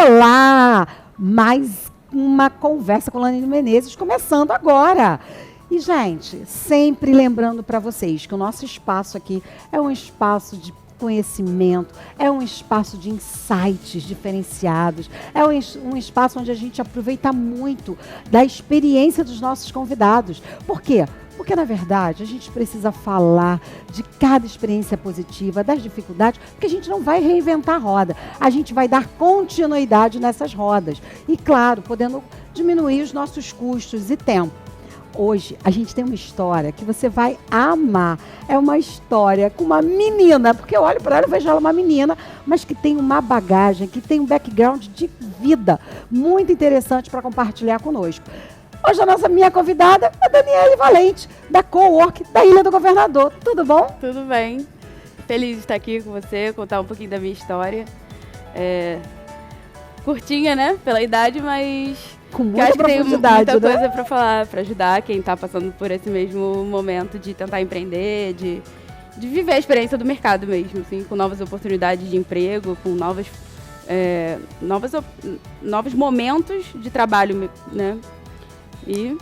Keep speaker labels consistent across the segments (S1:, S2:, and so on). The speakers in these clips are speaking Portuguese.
S1: Olá! Mais uma conversa com Lanine Menezes começando agora. E, gente, sempre lembrando para vocês que o nosso espaço aqui é um espaço de conhecimento, é um espaço de insights diferenciados, é um espaço onde a gente aproveita muito da experiência dos nossos convidados. Por quê? Porque, na verdade, a gente precisa falar de cada experiência positiva, das dificuldades, porque a gente não vai reinventar a roda. A gente vai dar continuidade nessas rodas. E, claro, podendo diminuir os nossos custos e tempo. Hoje, a gente tem uma história que você vai amar. É uma história com uma menina, porque eu olho para ela e vejo ela uma menina, mas que tem uma bagagem, que tem um background de vida muito interessante para compartilhar conosco. Hoje minha convidada é Daniele Valente, da Cowork da Ilha do Governador. Tudo bom?
S2: Tudo bem. Feliz de estar aqui com você, contar um pouquinho da minha história. Curtinha, né, pela idade, mas
S1: com muita profundidade,
S2: tem muita coisa para falar, para ajudar quem está passando por esse mesmo momento de tentar empreender, de viver a experiência do mercado mesmo, assim, com novas oportunidades de emprego, com novos momentos de trabalho, né? E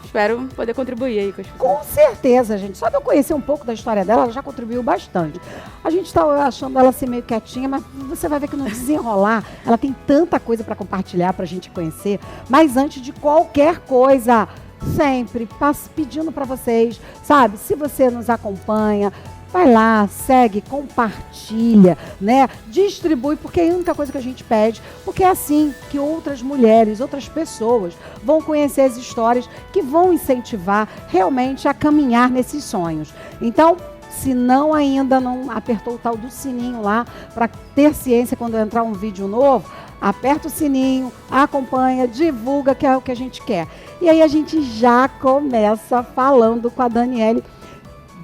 S2: espero poder contribuir aí com as pessoas.
S1: Com certeza, gente. Só de eu conhecer um pouco da história dela, ela já contribuiu bastante. A gente está achando ela assim meio quietinha, mas você vai ver que no desenrolar, ela tem tanta coisa para compartilhar, para a gente conhecer. Mas antes de qualquer coisa, sempre pedindo para vocês, sabe? Se você nos acompanha, vai lá, segue, compartilha, né? Distribui, porque é a única coisa que a gente pede, porque é assim que outras mulheres, outras pessoas vão conhecer as histórias que vão incentivar realmente a caminhar nesses sonhos. Então, se ainda não apertou o tal do sininho lá, para ter ciência quando entrar um vídeo novo, aperta o sininho, acompanha, divulga, que é o que a gente quer. E aí a gente já começa falando com a Daniele.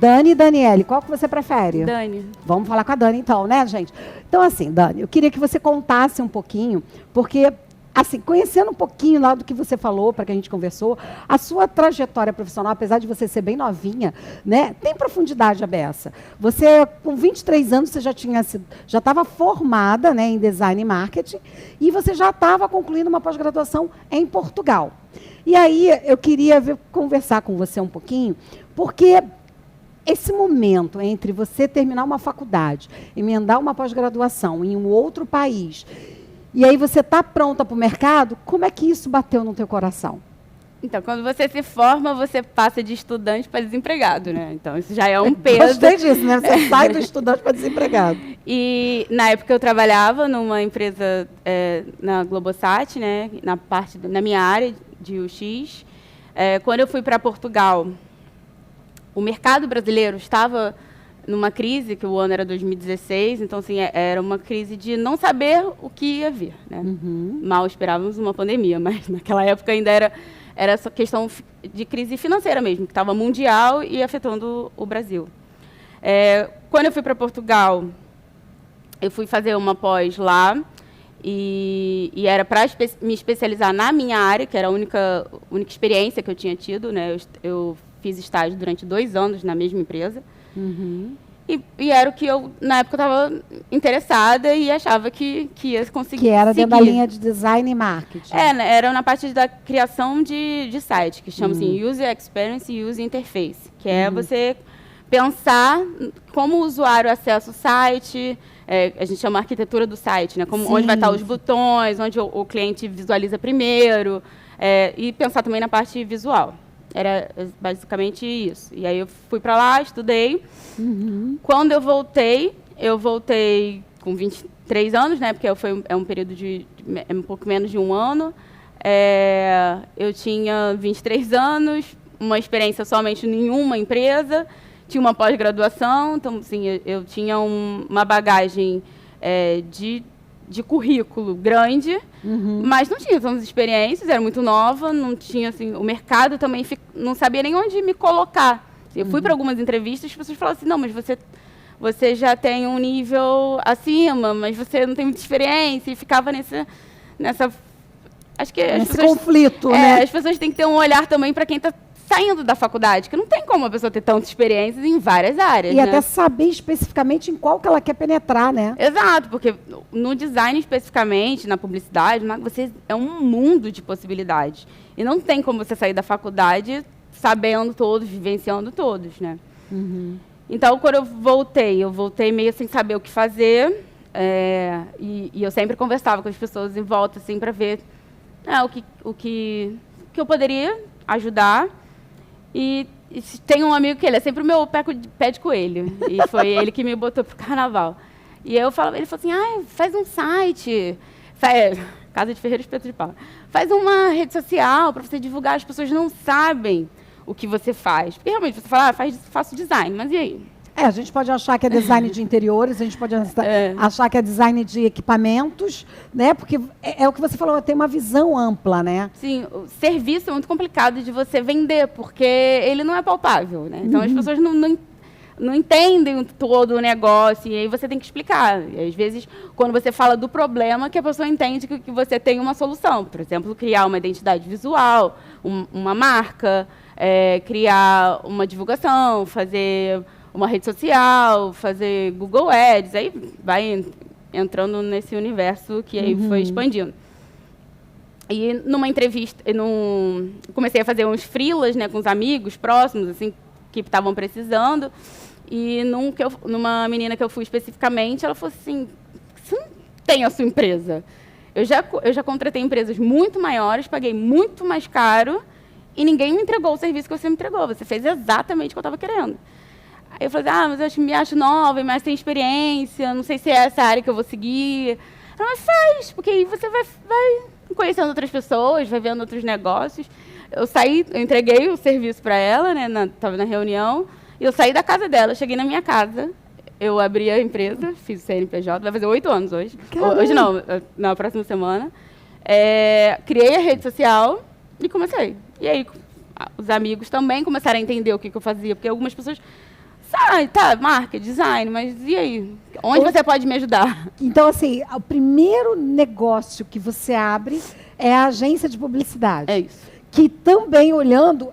S1: Dani e Daniele, qual que você prefere?
S2: Dani.
S1: Vamos falar com a Dani então, né, gente? Então, assim, Dani, eu queria que você contasse um pouquinho, porque, assim, conhecendo um pouquinho lá do que você falou, para que a gente conversou, a sua trajetória profissional, apesar de você ser bem novinha, né, tem profundidade a beça. Você, com 23 anos, você já estava formada, né, em design e marketing, e você já estava concluindo uma pós-graduação em Portugal. E aí, eu queria conversar com você um pouquinho, porque esse momento entre você terminar uma faculdade, emendar uma pós-graduação em um outro país, e aí você está pronta para o mercado, como é que isso bateu no teu coração?
S2: Então, quando você se forma, você passa de estudante para desempregado, né? Então, isso já é um peso.
S1: Gostei disso, né? Você sai do estudante para desempregado.
S2: E, na época, eu trabalhava numa empresa na Globosat, né? Na minha área de UX. Quando eu fui para Portugal, o mercado brasileiro estava numa crise, que o ano era 2016, então, assim, era uma crise de não saber o que ia vir, né?
S1: Uhum.
S2: Mal esperávamos uma pandemia, mas naquela época ainda era essa questão de crise financeira mesmo, que estava mundial e afetando o Brasil. Quando eu fui para Portugal, eu fui fazer uma pós lá, e era para me especializar na minha área, que era a única experiência que eu tinha tido, né? Eu fiz estágio durante 2 anos na mesma empresa.
S1: Uhum.
S2: E era o que eu, na época, estava interessada e achava que ia conseguir.
S1: Que era
S2: seguir.
S1: dentro da linha de design e marketing.
S2: Era na parte da criação de site, que chama assim, User Experience e User Interface, que é você pensar como o usuário acessa o site, a gente chama arquitetura do site, né? Onde vai estar os botões, onde o cliente visualiza primeiro, e pensar também na parte visual. Era basicamente isso. E aí eu fui para lá, estudei.
S1: Uhum.
S2: Quando eu voltei com 23 anos, né? Porque é um período de um pouco menos de um ano. Eu tinha 23 anos, uma experiência somente em uma empresa, tinha uma pós-graduação, então, assim, eu tinha uma bagagem de currículo grande, mas não tinha tantas experiências, era muito nova, não tinha, assim, o mercado também não sabia nem onde me colocar. Eu fui para algumas entrevistas, as pessoas falavam assim, não, mas você já tem um nível acima, mas você não tem muita experiência, e ficava nessa acho que
S1: nesse conflito, né?
S2: As pessoas têm que ter um olhar também para quem está saindo da faculdade, que não tem como a pessoa ter tantas experiências em várias áreas,
S1: E
S2: né?
S1: até saber especificamente em qual que ela quer penetrar, né?
S2: Exato, porque no design especificamente, na publicidade, é um mundo de possibilidades. E não tem como você sair da faculdade sabendo todos, vivenciando todos, né? Então, quando eu voltei meio sem saber o que fazer, e eu sempre conversava com as pessoas em volta, assim, para ver o que eu poderia ajudar. E tem um amigo que ele é sempre o meu pé de coelho, e foi ele que me botou pro carnaval. E ele falou assim, faz um site, Casa de Ferreiro Espeto de Pau, faz uma rede social para você divulgar, as pessoas não sabem o que você faz. Porque realmente você fala, faço design, mas e aí?
S1: A gente pode achar que é design de interiores, a gente pode achar que é design de equipamentos, né? Porque é o que você falou, tem uma visão ampla, né?
S2: Sim, o serviço é muito complicado de você vender, porque ele não é palpável, né? Então, as pessoas não entendem todo o negócio, e aí você tem que explicar. E, às vezes, quando você fala do problema, que a pessoa entende que você tem uma solução. Por exemplo, criar uma identidade visual, uma marca, criar uma divulgação, fazer uma rede social, fazer Google Ads, aí vai entrando nesse universo que aí foi expandindo. E numa entrevista, comecei a fazer uns freelas, né, com os amigos próximos, assim, que estavam precisando, e numa menina que eu fui especificamente, ela falou assim, você não tem a sua empresa. Eu já contratei empresas muito maiores, paguei muito mais caro, e ninguém me entregou o serviço que você me entregou, você fez exatamente o que eu estava querendo. Aí eu falei, mas eu me acho nova, mas sem experiência, não sei se é essa área que eu vou seguir. Ela, mas faz, porque aí você vai conhecendo outras pessoas, vai vendo outros negócios. Eu entreguei o serviço para ela, né, estava na reunião, e eu saí da casa dela, cheguei na minha casa, eu abri a empresa, fiz o CNPJ, vai fazer 8 anos hoje.
S1: Caramba.
S2: Hoje não, na próxima semana. Criei a rede social e comecei. E aí, os amigos também começaram a entender o que eu fazia, porque algumas pessoas... marca, design, mas e aí? Onde você pode me ajudar?
S1: Então, assim, o primeiro negócio que você abre é a agência de publicidade.
S2: É isso.
S1: Que também, olhando,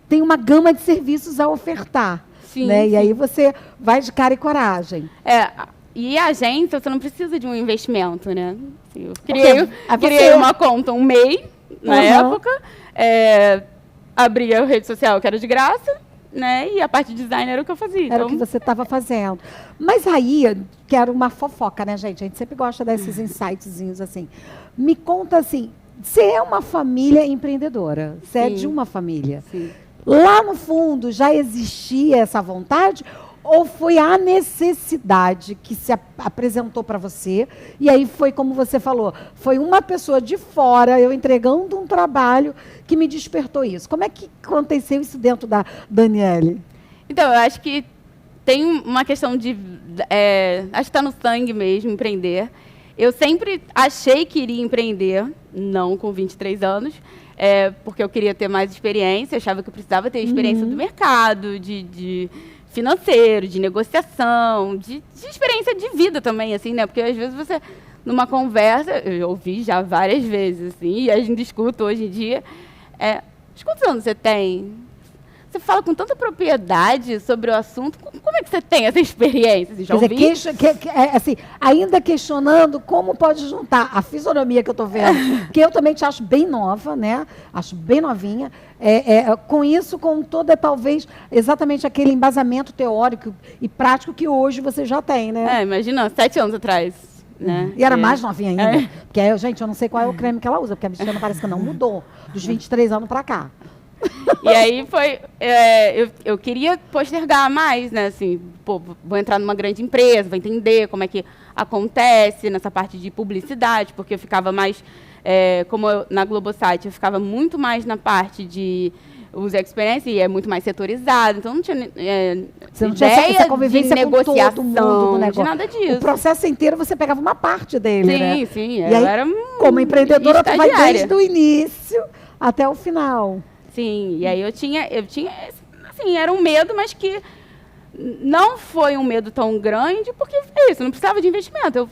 S1: tem uma gama de serviços a ofertar.
S2: Sim,
S1: né?
S2: sim.
S1: E aí você vai de cara e coragem.
S2: E a agência, você não precisa de um investimento, né? Eu
S1: Porque
S2: criei uma conta, um MEI, na época, abri a rede social, que era de graça, né? E a parte de design era o que eu fazia.
S1: Era o que você estava fazendo. Mas aí, quero uma fofoca, né, gente? A gente sempre gosta desses insightzinhos assim. Me conta assim, você é uma família empreendedora, você é de uma família.
S2: Sim.
S1: Lá no fundo já existia essa vontade ou foi a necessidade que se apresentou para você e aí foi como você falou, foi uma pessoa de fora, eu entregando um trabalho que me despertou isso. Como é que aconteceu isso dentro da Daniele?
S2: Então, eu acho que tem uma questão de... acho que está no sangue mesmo, empreender. Eu sempre achei que iria empreender, não com 23 anos, porque eu queria ter mais experiência, achava que eu precisava ter experiência do mercado, de financeiro, de negociação, de experiência de vida também, assim, né? Porque às vezes você, numa conversa, eu ouvi já várias vezes, assim, e a gente escuta hoje em dia, quantos anos você tem? Você fala com tanta propriedade sobre o assunto, como é que você tem essa experiência? Você já ouviu?
S1: Assim, ainda questionando como pode juntar a fisionomia que eu estou vendo, que eu também te acho bem nova, né? Acho bem novinha, com isso, com toda, talvez, exatamente aquele embasamento teórico e prático que hoje você já tem, né?
S2: Imagina, 7 anos atrás. Né?
S1: E era mais novinha ainda. Porque, gente, eu não sei qual é o creme que ela usa, porque a bichinha parece que não mudou dos 23 anos para cá.
S2: E aí foi... eu queria postergar mais, né? Assim, vou entrar numa grande empresa, vou entender como é que acontece nessa parte de publicidade, porque eu ficava mais... na Globosat, eu ficava muito mais na parte de user experience e é muito mais setorizado, então não tinha
S1: você não tinha essa convivência
S2: de negociação,
S1: com todo mundo do negócio.
S2: De nada disso.
S1: O processo inteiro você pegava uma parte dele, né?
S2: Sim, sim.
S1: E aí,
S2: era
S1: como empreendedora, tu vai desde o início até o final.
S2: Sim, e aí eu tinha, assim, era um medo, mas que não foi um medo tão grande, porque é isso, não precisava de investimento. Eu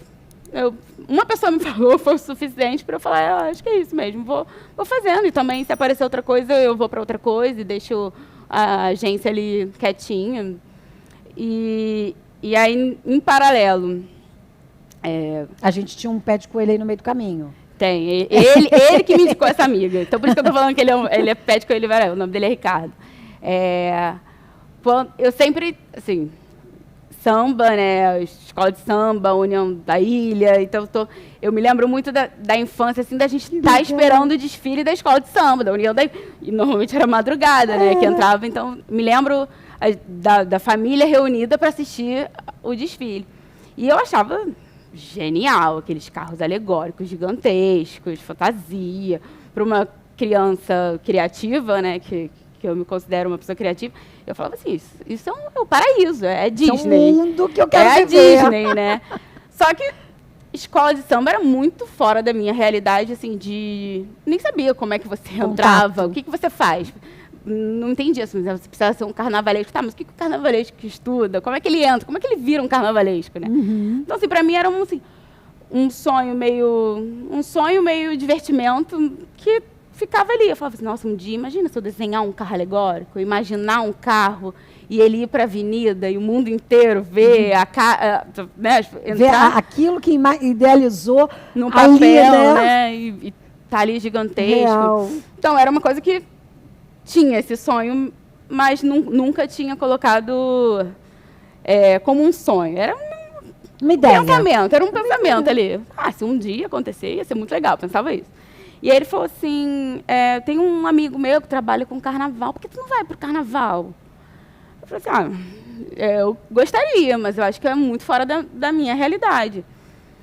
S2: Uma pessoa me falou, foi o suficiente para eu falar, acho que é isso mesmo, vou fazendo. E também, se aparecer outra coisa, eu vou para outra coisa e deixo a agência ali quietinha. E aí, em paralelo...
S1: A gente tinha um pé de coelho aí no meio do caminho.
S2: Tem. Ele que me indicou essa amiga. Então, por isso que eu estou falando que ele é pé de coelho varão. O nome dele é Ricardo. Eu sempre, assim, samba, né? Escola de samba, União da Ilha. Então, eu me lembro muito da infância, assim, da gente estar esperando o desfile da escola de samba, da União da Ilha. E normalmente era madrugada, né? Que entrava. Então, me lembro da família reunida para assistir o desfile. E eu achava genial, aqueles carros alegóricos gigantescos, fantasia, para uma criança criativa, né, que eu me considero uma pessoa criativa, eu falava assim, isso é o paraíso, é Disney.
S1: Isso é um mundo que eu quero viver.
S2: É a Disney, né? Só que escola de samba era muito fora da minha realidade, assim, nem sabia como é que você entrava, o que você faz. Não entendi assim, você precisa ser um carnavalesco. Tá, mas o que o carnavalesco estuda? Como é que ele entra? Como é que ele vira um carnavalesco, né? Então, assim, para mim era um sonho meio divertimento que ficava ali. Eu falava assim, nossa, um dia, imagina se eu desenhar um carro alegórico, imaginar um carro e ele ir para a avenida e o mundo inteiro ver né,
S1: ver aquilo que idealizou
S2: no papel, né? E tá ali gigantesco.
S1: Real.
S2: Então, era uma coisa que tinha esse sonho, mas nunca tinha colocado como um sonho. Era
S1: uma ideia.
S2: Era um pensamento ali. Se um dia acontecer, ia ser muito legal, pensava isso. E aí ele falou assim, tem um amigo meu que trabalha com carnaval, por que tu não vai pro carnaval? Eu falei assim, eu gostaria, mas eu acho que é muito fora da minha realidade.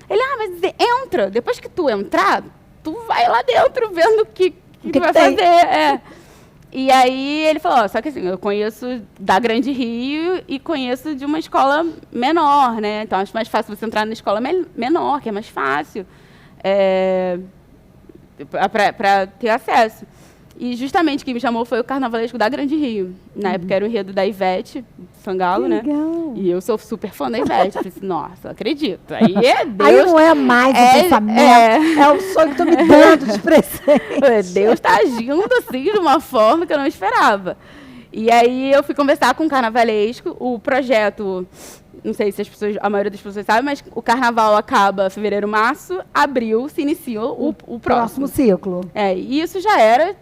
S2: Ele, mas entra, depois que tu entrar, tu vai lá dentro vendo o que tu vai fazer. E aí ele falou, só que assim, eu conheço da Grande Rio e conheço de uma escola menor, né? Então acho mais fácil você entrar na escola menor, que é mais fácil para ter acesso. E justamente quem me chamou foi o Carnavalesco da Grande Rio. Na época era o enredo da Ivete Sangalo, né?
S1: Legal.
S2: E eu sou super fã da Ivete. Eu falei assim, nossa, acredito. Aí Deus.
S1: Aí não é mais um pensamento, é o sonho que estou me dando de presente.
S2: Deus está agindo assim de uma forma que eu não esperava. E aí eu fui conversar com o Carnavalesco. O projeto, não sei se a maioria das pessoas sabe, mas o carnaval acaba fevereiro, março, abril, se inicia o próximo
S1: ciclo.
S2: E isso já era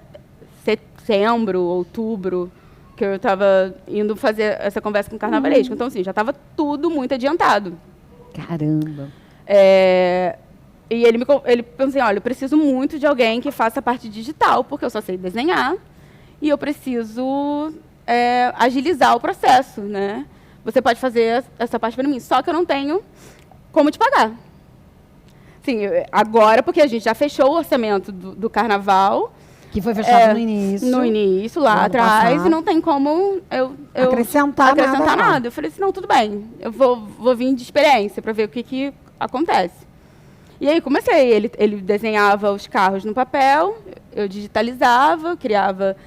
S2: setembro, outubro, que eu estava indo fazer essa conversa com o Carnavalesco. Então, assim, já estava tudo muito adiantado.
S1: Caramba!
S2: E ele pensou assim, olha, eu preciso muito de alguém que faça a parte digital, porque eu só sei desenhar, e eu preciso agilizar o processo, né? Você pode fazer essa parte para mim, só que eu não tenho como te pagar. Sim, agora, porque a gente já fechou o orçamento do carnaval,
S1: que foi fechado no início.
S2: No início, lá atrás, passado. E não tem como eu
S1: acrescentar nada.
S2: Eu falei assim, não, tudo bem, eu vou vir de experiência para ver o que acontece. E aí comecei, ele desenhava os carros no papel, eu digitalizava, criava...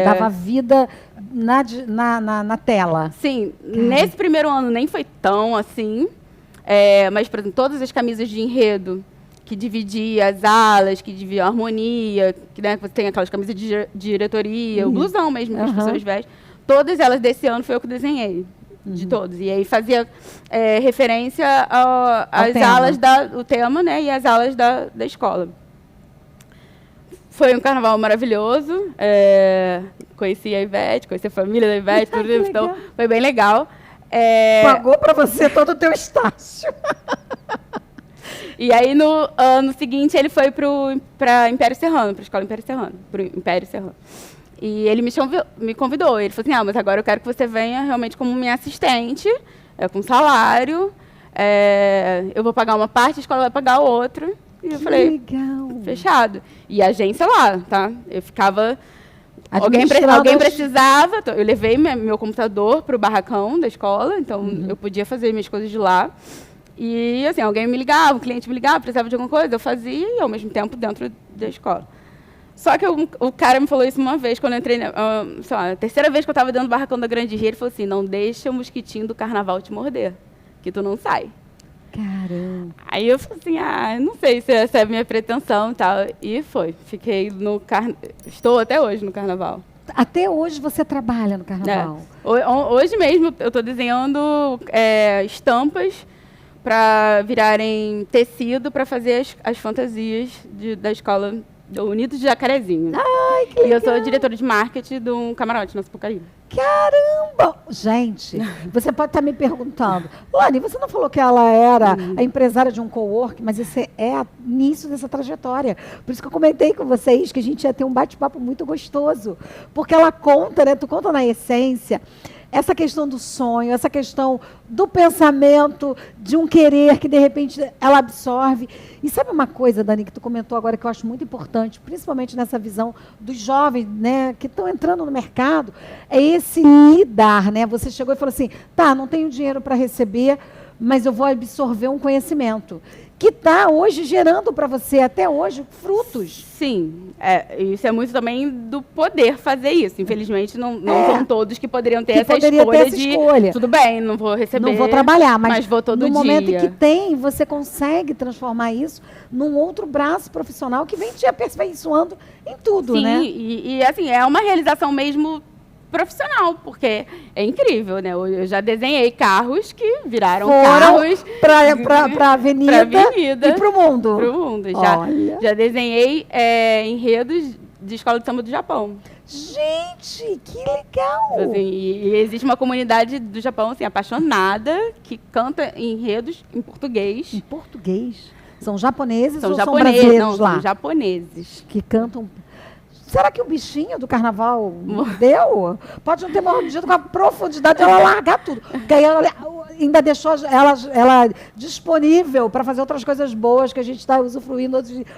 S1: Dava vida na tela.
S2: Sim, nesse primeiro ano nem foi tão assim, mas, por exemplo, todas as camisas de enredo, que dividia as alas, que dividia a harmonia, que você tem aquelas camisas de diretoria, o blusão mesmo que as pessoas vestem. Todas elas desse ano foi eu que desenhei, de todos. E aí fazia referência às alas do tema, né, e às alas da escola. Foi um carnaval maravilhoso. Conheci a Ivete, conheci a família da Ivete, tudo isso, então foi bem legal.
S1: Pagou para você todo o teu estágio.
S2: E aí, no ano seguinte, ele foi para Império Serrano, para a Escola Império Serrano, para o Império Serrano. E ele me convidou. Ele falou assim, mas agora eu quero que você venha realmente como minha assistente, com salário. Eu vou pagar uma parte, a escola vai pagar a outra. E eu falei, legal. Fechado. E a agência lá, tá? Eu ficava... Alguém precisava, eu levei meu computador para o barracão da escola, então eu podia fazer minhas coisas de lá. E, assim, alguém me ligava, um cliente me ligava, precisava de alguma coisa, eu fazia e, ao mesmo tempo, dentro da escola. Só que o cara me falou isso uma vez, quando eu entrei, a terceira vez que eu estava dentro do barracão da Grande Rio, ele falou assim, não deixa o mosquitinho do carnaval te morder, que tu não sai.
S1: Caramba.
S2: Aí eu falei assim, não sei se essa é a minha pretensão e tal. E foi. Fiquei no Estou até hoje no carnaval.
S1: Até hoje você trabalha no carnaval?
S2: Hoje mesmo eu estou desenhando estampas para virarem tecido para fazer as fantasias da escola do Unidos de Jacarezinho.
S1: Ai, que legal.
S2: E eu sou diretora de marketing de um camarote na Sapucaí.
S1: Caramba! Gente, você pode estar me perguntando, Lani, você não falou que ela era a empresária de um cowork, mas esse é o início dessa trajetória. Por isso que eu comentei com vocês que a gente ia ter um bate-papo muito gostoso. Porque ela conta, né? Tu conta na essência essa questão do sonho, essa questão do pensamento, de um querer que, de repente, ela absorve. E sabe uma coisa, Dani, que tu comentou agora que eu acho muito importante, principalmente nessa visão dos jovens, né, que estão entrando no mercado, é esse lidar, né? Você chegou e falou assim, tá, não tenho dinheiro para receber, mas eu vou absorver um conhecimento que está hoje gerando para você, até hoje, frutos.
S2: Sim, isso é muito também do poder fazer isso. Infelizmente, não são todos que poderiam ter essa escolha. Tudo bem, não vou receber,
S1: não vou trabalhar, mas
S2: vou todo dia.
S1: No momento que tem, você consegue transformar isso num outro braço profissional que vem te aperfeiçoando em tudo,
S2: sim,
S1: né?
S2: E assim, é uma realização mesmo profissional, porque é incrível, né? Eu já desenhei carros que viraram carros
S1: para avenida e para o mundo.
S2: Para o mundo. Já desenhei enredos de escola de samba do Japão.
S1: Gente, que legal!
S2: Assim, e existe uma comunidade do Japão assim, apaixonada que canta enredos em português.
S1: Em português? São japoneses
S2: são
S1: ou
S2: japoneses,
S1: são brasileiros lá?
S2: São japoneses.
S1: Que cantam... Será que o bichinho do carnaval mordeu? Pode não ter mordido com a profundidade de ela largar tudo. Porque aí ela ainda deixou ela disponível para fazer outras coisas boas que a gente está usufruindo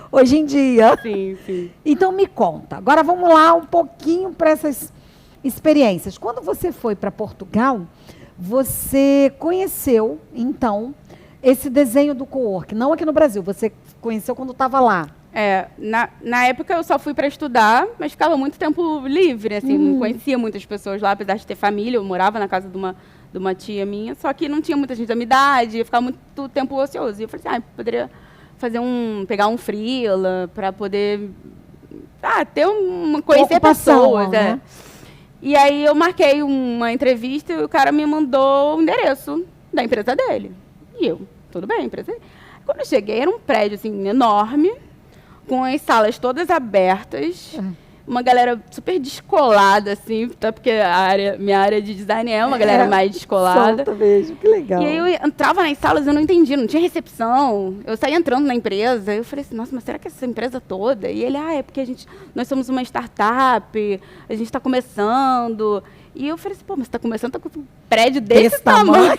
S1: hoje em dia.
S2: Sim, sim.
S1: Então me conta. Agora vamos lá um pouquinho para essas experiências. Quando você foi para Portugal, você conheceu, então, esse desenho do cowork. Não aqui no Brasil, você conheceu quando estava lá.
S2: Na época eu só fui para estudar, mas ficava muito tempo livre, assim, não conhecia muitas pessoas lá, apesar de ter família, eu morava na casa de uma tia minha, só que não tinha muita gente da minha idade, ia ficar muito tempo ocioso. E eu falei assim, poderia pegar um freela para poder conhecer pessoas,
S1: né?
S2: E aí eu marquei uma entrevista e o cara me mandou o endereço da empresa dele. E eu, tudo bem, empresa dele. Quando eu cheguei, era um prédio assim enorme, com as salas todas abertas, uma galera super descolada, assim, até porque minha área de design é uma galera mais descolada.
S1: Solta mesmo, que legal.
S2: E aí eu entrava nas salas, eu não entendia, não tinha recepção. Eu saía entrando na empresa, eu falei assim, nossa, mas será que essa empresa toda? E ele, é porque nós somos uma startup, a gente está começando. E eu falei assim, mas você está começando, tá com um prédio desse tamanho.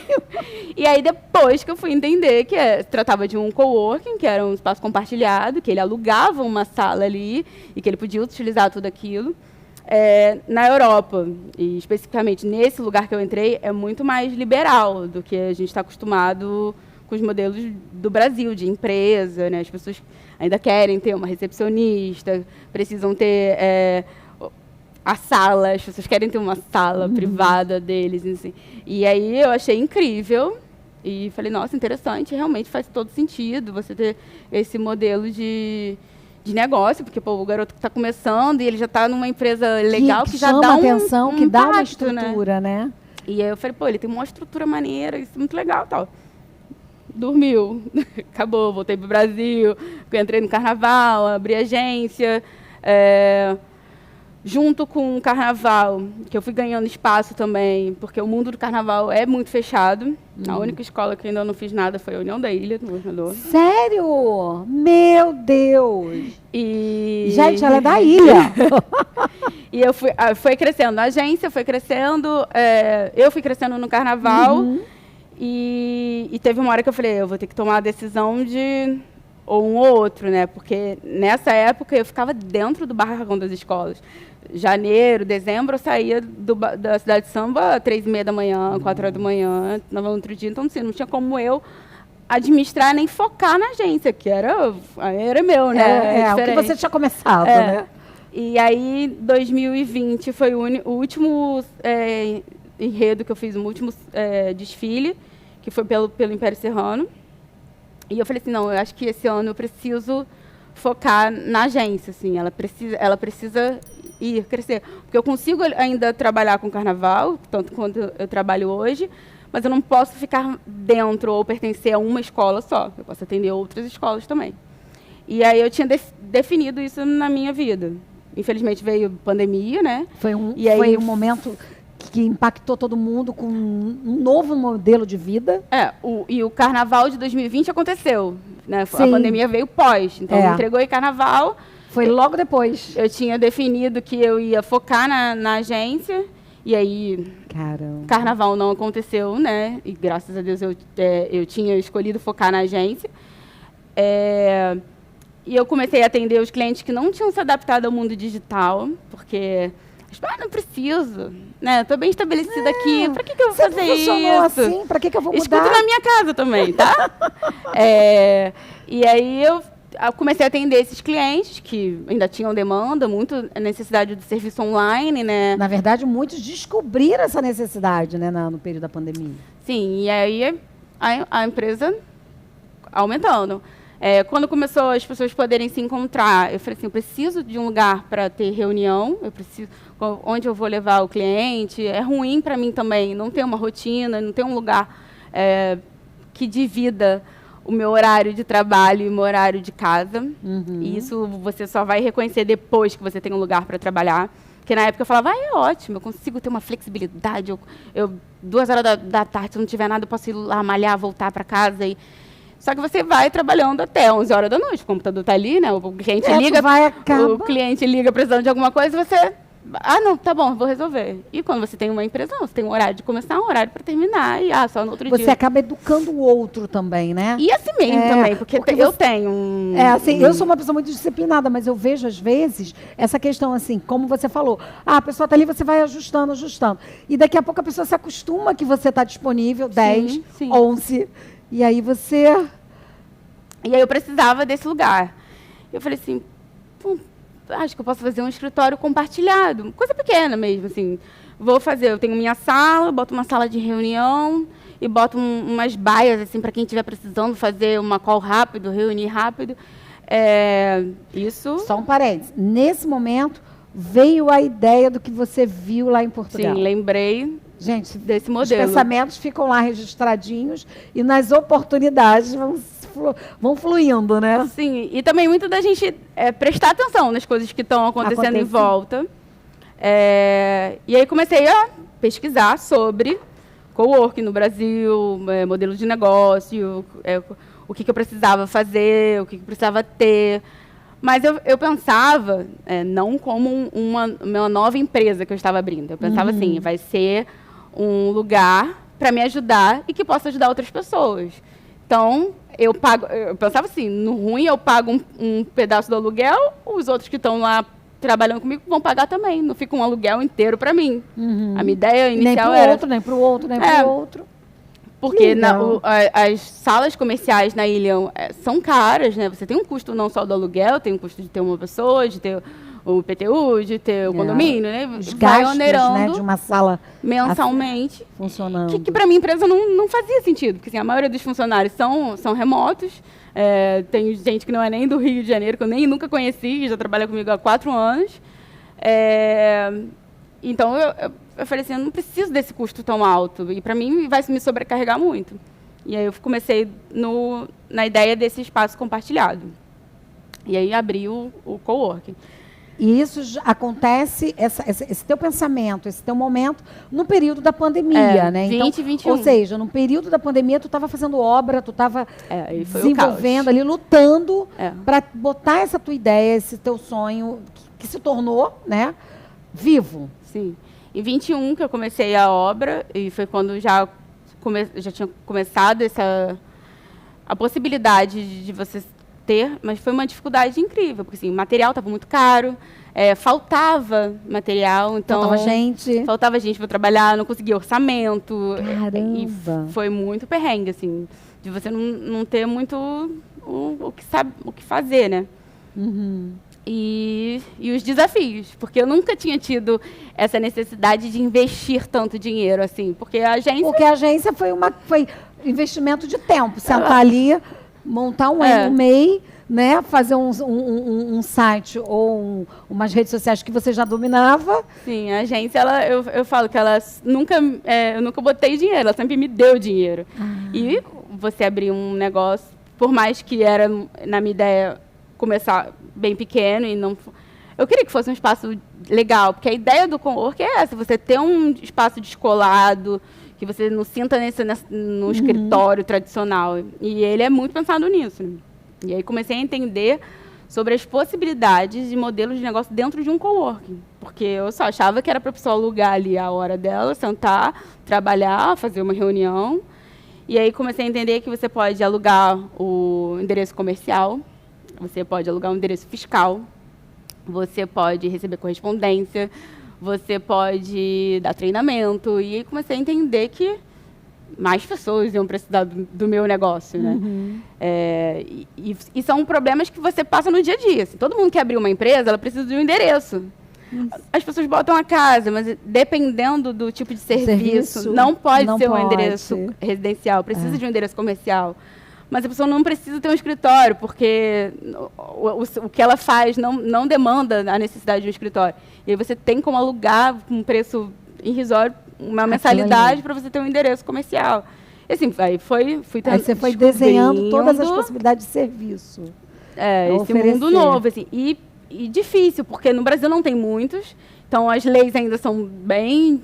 S2: E aí, depois que eu fui entender que se tratava de um coworking, que era um espaço compartilhado, que ele alugava uma sala ali e que ele podia utilizar tudo aquilo. Na Europa, e especificamente nesse lugar que eu entrei, é muito mais liberal do que a gente está acostumado com os modelos do Brasil, de empresa, né? As pessoas ainda querem ter uma recepcionista, precisam ter... a sala, as pessoas querem ter uma sala privada deles, assim. E aí eu achei incrível e falei, nossa, interessante, realmente faz todo sentido você ter esse modelo de negócio, porque o garoto que está começando e ele já está numa empresa legal que já dá
S1: atenção, que dá uma estrutura, né?
S2: E aí eu falei, ele tem uma estrutura maneira, isso é muito legal, tal. Dormiu, acabou, voltei para o Brasil, entrei no carnaval, abri agência, junto com o carnaval, que eu fui ganhando espaço também, porque o mundo do carnaval é muito fechado. A única escola que ainda não fiz nada foi a União da Ilha, no Governador.
S1: Sério? Meu Deus!
S2: E...
S1: Gente, ela é da ilha!
S2: E eu foi crescendo, a agência foi crescendo, eu fui crescendo no carnaval, e teve uma hora que eu falei, eu vou ter que tomar a decisão de... ou um ou outro, né? Porque nessa época eu ficava dentro do barracão das escolas. Janeiro, dezembro, eu saía da cidade de samba às 3h30 da manhã, 4h da manhã, no outro dia. Então, assim, não tinha como eu administrar nem focar na agência, que era meu, né?
S1: O que você tinha começado, né?
S2: E aí, 2020 foi o último enredo que eu fiz, o último desfile, que foi pelo Império Serrano. E eu falei assim, não, eu acho que esse ano eu preciso focar na agência, assim, ela precisa ir crescer. Porque eu consigo ainda trabalhar com carnaval, tanto quanto eu trabalho hoje, mas eu não posso ficar dentro ou pertencer a uma escola só. Eu posso atender outras escolas também. E aí eu tinha definido isso na minha vida. Infelizmente veio pandemia, né?
S1: Foi um momento que impactou todo mundo com um novo modelo de vida.
S2: E o carnaval de 2020 aconteceu, né?
S1: Sim.
S2: A pandemia veio pós, então entregou em carnaval.
S1: Foi logo depois.
S2: Eu tinha definido que eu ia focar na agência, e aí
S1: Caramba.
S2: Carnaval não aconteceu, né? E graças a Deus eu tinha escolhido focar na agência. E eu comecei a atender os clientes que não tinham se adaptado ao mundo digital, porque não preciso, né? Estou bem estabelecida aqui, para que eu vou fazer isso?
S1: Funcionou assim, para que eu vou mudar?
S2: Escuta na minha casa também, tá? E aí eu comecei a atender esses clientes que ainda tinham demanda, muito necessidade do serviço online, né?
S1: Na verdade, muitos descobriram essa necessidade, né, no período da pandemia.
S2: Sim, e aí a empresa aumentando. Quando começou as pessoas poderem se encontrar, eu falei assim, eu preciso de um lugar para ter reunião, onde eu vou levar o cliente. É ruim para mim também não ter uma rotina, não ter um lugar que divida o meu horário de trabalho e o meu horário de casa. E isso você só vai reconhecer depois que você tem um lugar para trabalhar. Porque na época eu falava, é ótimo, eu consigo ter uma flexibilidade. Eu 2h da tarde, se não tiver nada, eu posso ir lá malhar, voltar para casa e... Só que você vai trabalhando até 11h da noite, o computador está ali, né? O cliente liga precisando de alguma coisa, você... não, tá bom, vou resolver. E quando você tem uma empresa, não, você tem um horário de começar, um horário para terminar, e só no outro dia.
S1: Você acaba educando o outro também, né?
S2: E assim mesmo também, porque eu tenho
S1: eu sou uma pessoa muito disciplinada, mas eu vejo, às vezes, essa questão assim, como você falou, a pessoa está ali, você vai ajustando. E daqui a pouco a pessoa se acostuma que você está disponível, 10, 11... E aí
S2: E aí eu precisava desse lugar. Eu falei assim, acho que eu posso fazer um escritório compartilhado. Coisa pequena mesmo, assim. Eu tenho minha sala, boto uma sala de reunião e boto umas baias, assim, para quem estiver precisando fazer uma call rápido, reunir rápido. Isso...
S1: Só um parênteses. Nesse momento, veio a ideia do que você viu lá em Portugal.
S2: Sim, lembrei.
S1: Gente,
S2: desse modelo.
S1: Os pensamentos ficam lá registradinhos e nas oportunidades vão fluindo, né?
S2: Sim, e também muito da gente prestar atenção nas coisas que estão acontecendo em volta. E aí comecei a pesquisar sobre coworking no Brasil, modelo de negócio, o que eu precisava fazer, o que eu precisava ter. Mas eu pensava não como uma nova empresa que eu estava abrindo. Eu pensava assim, vai ser um lugar para me ajudar e que possa ajudar outras pessoas. Então, eu pensava assim, no ruim eu pago um pedaço do aluguel, os outros que estão lá trabalhando comigo vão pagar também. Não fica um aluguel inteiro para mim. A minha ideia inicial era...
S1: Nem para o outro, nem para o outro.
S2: Porque as salas comerciais na ilha são caras, né? Você tem um custo não só do aluguel, tem um custo de ter uma pessoa, de ter o IPTU, de ter o condomínio, né?
S1: Os gastos, né, de uma sala
S2: mensalmente.
S1: Funcionando.
S2: Que para minha empresa não fazia sentido, porque assim, a maioria dos funcionários são remotos. Tem gente que não é nem do Rio de Janeiro, que eu nunca conheci, que já trabalha comigo há 4 anos. Então, eu falei assim, eu não preciso desse custo tão alto. E para mim vai me sobrecarregar muito. E aí eu comecei na ideia desse espaço compartilhado. E aí abri o coworking.
S1: E isso acontece, esse teu pensamento, esse teu momento, no período da pandemia, né?
S2: 2021.
S1: Ou seja, no período da pandemia, tu estava fazendo obra, tu estava desenvolvendo ali, lutando para botar essa tua ideia, esse teu sonho, que se tornou, né, vivo.
S2: Sim. Em 21 que eu comecei a obra, e foi quando já tinha começado a possibilidade de você ter, mas foi uma dificuldade incrível, porque assim, o material estava muito caro, faltava material, então... Faltava gente para trabalhar, não conseguia orçamento.
S1: Caramba!
S2: E foi muito perrengue, assim, de você não ter muito o que fazer, né? E os desafios, porque eu nunca tinha tido essa necessidade de investir tanto dinheiro, assim, porque a agência...
S1: Porque a agência foi investimento de tempo, sentar ali... montar um MEI, né? Fazer um site ou umas redes sociais que você já dominava.
S2: Sim, a agência, eu falo que ela nunca, eu nunca botei dinheiro, ela sempre me deu dinheiro. E você abrir um negócio, por mais que era, na minha ideia, começar bem pequeno e não... Eu queria que fosse um espaço legal, porque a ideia do cowork é essa, você ter um espaço descolado, que você não sinta no escritório tradicional. E ele é muito pensado nisso. Né? E aí comecei a entender sobre as possibilidades de modelos de negócio dentro de um coworking. Porque eu só achava que era para a pessoa alugar ali a hora dela, sentar, trabalhar, fazer uma reunião. E aí comecei a entender que você pode alugar o endereço comercial, você pode alugar o endereço fiscal, você pode receber correspondência, você pode dar treinamento. E aí comecei a entender que mais pessoas iam precisar do meu negócio. Né? E são problemas que você passa no dia a dia. Assim, todo mundo que abrir uma empresa, ela precisa de um endereço. As pessoas botam a casa, mas dependendo do tipo de serviço não pode ser um endereço residencial, precisa de um endereço comercial. Mas a pessoa não precisa ter um escritório, porque o que ela faz não demanda a necessidade de um escritório. E aí você tem como alugar com um preço irrisório, uma mensalidade para você ter um endereço comercial. E assim, aí
S1: você foi desenhando todas as possibilidades de serviço.
S2: Esse mundo novo. Assim, e difícil, porque no Brasil não tem muitos. Então, as leis ainda são bem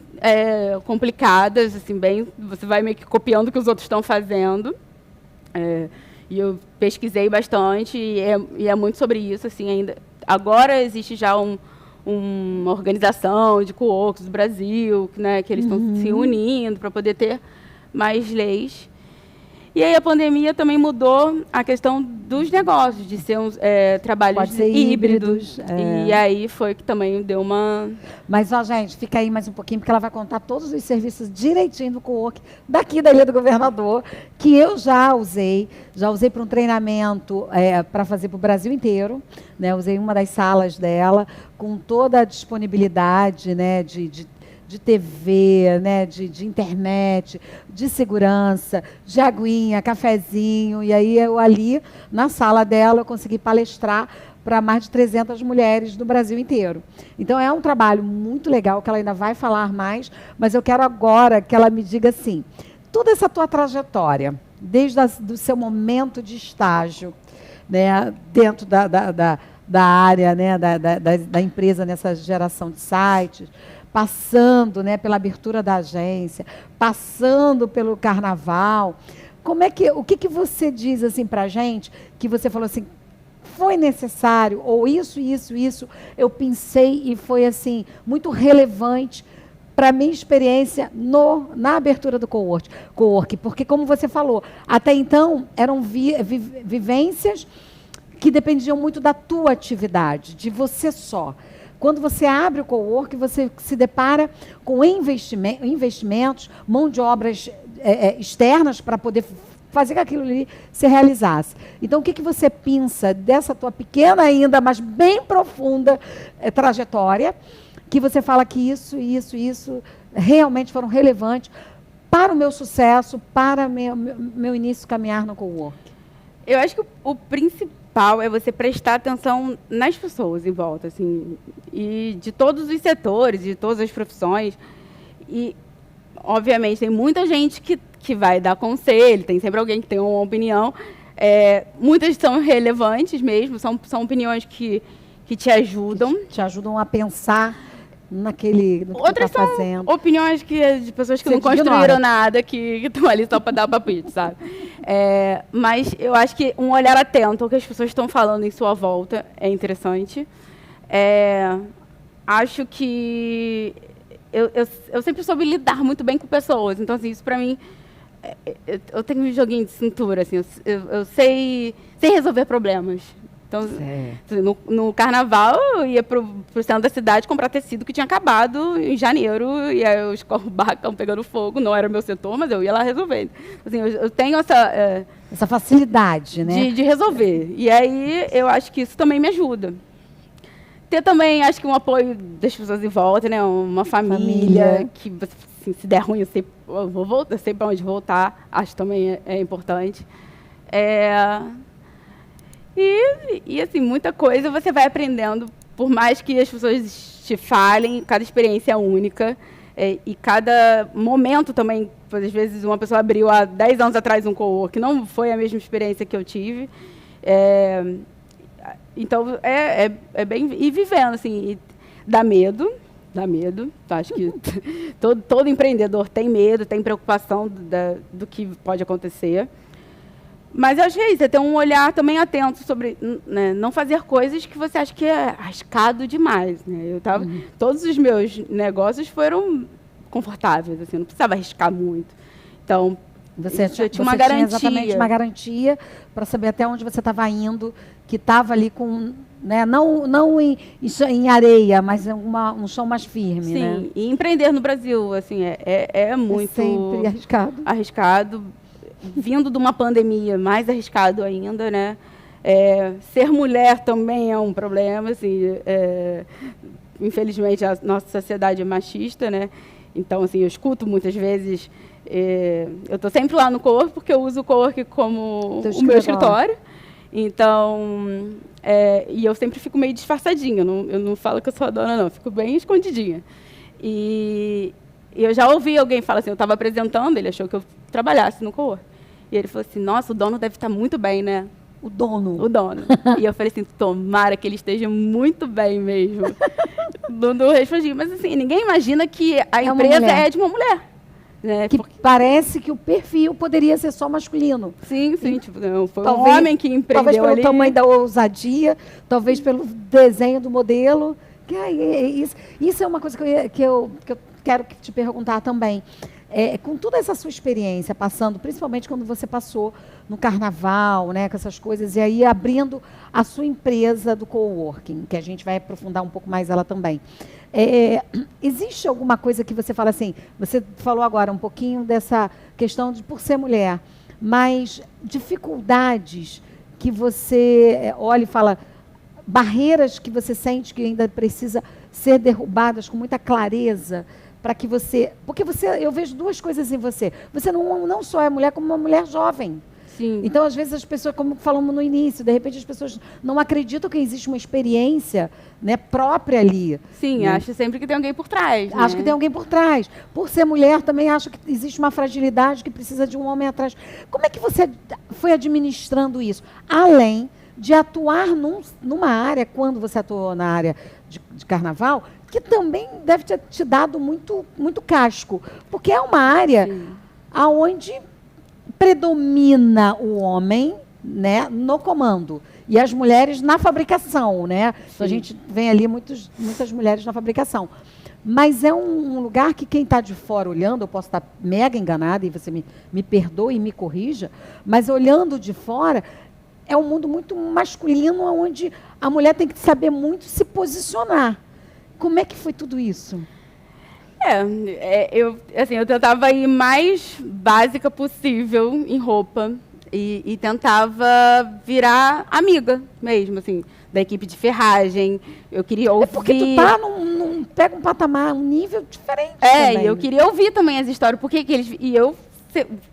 S2: complicadas, assim, você vai meio que copiando o que os outros estão fazendo. E eu pesquisei bastante e é muito sobre isso. Assim, ainda. Agora existe já uma organização de co-works do Brasil, né, que eles estão se unindo para poder ter mais leis. E aí a pandemia também mudou a questão dos negócios, de ser trabalhos híbridos. E aí foi que também deu uma...
S1: Mas, gente, fica aí mais um pouquinho, porque ela vai contar todos os serviços direitinho do cowork daqui da Ilha do Governador, que eu já usei para um treinamento para fazer para o Brasil inteiro. Né? Usei uma das salas dela, com toda a disponibilidade, né, de TV, né, de internet, de segurança, de aguinha, cafezinho. E aí eu ali, na sala dela, eu consegui palestrar para mais de 300 mulheres do Brasil inteiro. Então é um trabalho muito legal, que ela ainda vai falar mais, mas eu quero agora que ela me diga assim, toda essa tua trajetória, desde do seu momento de estágio, né, dentro da área, né, da empresa nessa geração de sites, passando, né, pela abertura da agência, passando pelo carnaval. O que você diz assim para a gente, que você falou assim, foi necessário, ou isso, eu pensei e foi assim, muito relevante para a minha experiência na abertura do cowork, porque como você falou, até então eram vivências que dependiam muito da tua atividade, de você só. Quando você abre o cowork, você se depara com investimentos, mão de obras externas para poder fazer que aquilo ali se realizasse. Então, o que você pensa dessa tua pequena ainda, mas bem profunda trajetória, que você fala que isso realmente foram relevantes para o meu sucesso, para meu início de caminhar no cowork?
S2: Eu acho que o principal é você prestar atenção nas pessoas em volta, assim, e de todos os setores, de todas as profissões. E, obviamente, tem muita gente que vai dar conselho, tem sempre alguém que tem uma opinião. Muitas são relevantes mesmo, são opiniões que te ajudam.
S1: Te ajudam a pensar no que
S2: Outras
S1: tá fazendo.
S2: São opiniões de pessoas que não construíram nada, que estão ali só para dar palpite, sabe? Mas eu acho que um olhar atento ao que as pessoas estão falando em sua volta é interessante. Acho que eu sempre soube lidar muito bem com pessoas. Então, assim, isso para mim... eu tenho um joguinho de cintura, assim, eu sei resolver problemas. Então, no carnaval, eu ia para o centro da cidade comprar tecido que tinha acabado em janeiro, e aí os barracão pegando fogo, não era meu setor, mas eu ia lá resolver. Assim, eu tenho
S1: essa facilidade, né?
S2: De resolver. E aí, eu acho que isso também me ajuda. Ter também, acho que um apoio das pessoas em volta, né? Uma família. Que, assim, se der ruim, eu sei para onde voltar. Acho que também é importante. E assim, muita coisa você vai aprendendo, por mais que as pessoas te falem, cada experiência é única. E cada momento também, às vezes uma pessoa abriu há 10 anos atrás um cowork, não foi a mesma experiência que eu tive. Então, é bem ir vivendo, assim, e dá medo. Acho que todo empreendedor tem medo, tem preocupação do que pode acontecer. Mas eu acho que é isso, é ter um olhar também atento sobre, né, não fazer coisas que você acha que é arriscado demais. Né? Todos os meus negócios foram confortáveis, assim, não precisava arriscar muito. Então,
S1: você tinha uma garantia. Exatamente uma garantia para saber até onde você estava indo, que estava ali com, né, não em areia, mas um chão mais firme.
S2: Sim,
S1: né?
S2: E empreender no Brasil, assim, é muito
S1: sempre
S2: arriscado. Vindo de uma pandemia, mais arriscado ainda, né? Ser mulher também é um problema, assim, infelizmente a nossa sociedade é machista, né? Então, assim, eu escuto muitas vezes, eu estou sempre lá no cowork porque eu uso o cowork como o meu escritório. Então, e eu sempre fico meio disfarçadinha, eu não falo que eu sou a dona, não, eu fico bem escondidinha. E eu já ouvi alguém falar assim, eu estava apresentando, ele achou que eu trabalhasse no cowork. E ele falou assim, nossa, o dono deve estar muito bem, né?
S1: O dono.
S2: E eu falei assim, tomara que ele esteja muito bem mesmo. Não respondi, mas assim, ninguém imagina que a empresa é de uma mulher. Né?
S1: Que parece que o perfil poderia ser só masculino.
S2: Sim, tipo, não, foi um homem que empreendeu
S1: talvez pelo
S2: ali.
S1: tamanho da ousadia, talvez pelo desenho do modelo. Isso é uma coisa que eu quero te perguntar também. Com toda essa sua experiência, passando, principalmente quando você passou no carnaval, né, com essas coisas, e aí abrindo a sua empresa do coworking, que a gente vai aprofundar um pouco mais ela também. Existe alguma coisa que você fala assim, você falou agora um pouquinho dessa questão de por ser mulher, mas dificuldades que você olha e fala, barreiras que você sente que ainda precisa ser derrubadas com muita clareza, para que você... Porque eu vejo duas coisas em você. Você não só é mulher, como uma mulher jovem.
S2: Sim.
S1: Então, às vezes, as pessoas, como falamos no início, de repente as pessoas não acreditam que existe uma experiência, né, própria ali.
S2: Sim,
S1: né?
S2: Acho sempre que tem alguém por trás.
S1: Acho que tem alguém por trás. Por ser mulher, também acho que existe uma fragilidade que precisa de um homem atrás. Como é que você foi administrando isso? Além de atuar numa área, quando você atuou na área de carnaval, que também deve ter te dado muito, muito casco. Porque é uma área onde predomina o homem, né, no comando. E as mulheres na fabricação. Né? Então, a gente vê ali muitas mulheres na fabricação. Mas é um lugar que quem está de fora olhando, eu posso estar mega enganada, e você me perdoe e me corrija, mas olhando de fora, é um mundo muito masculino, onde a mulher tem que saber muito se posicionar. Como é que foi tudo isso? Eu tentava ir mais básica possível em roupa e tentava virar amiga mesmo, assim, da equipe de ferragem. Eu queria ouvir... porque tu pega um patamar, um nível diferente
S2: também. E eu queria ouvir também as histórias, porque que eles... E eu,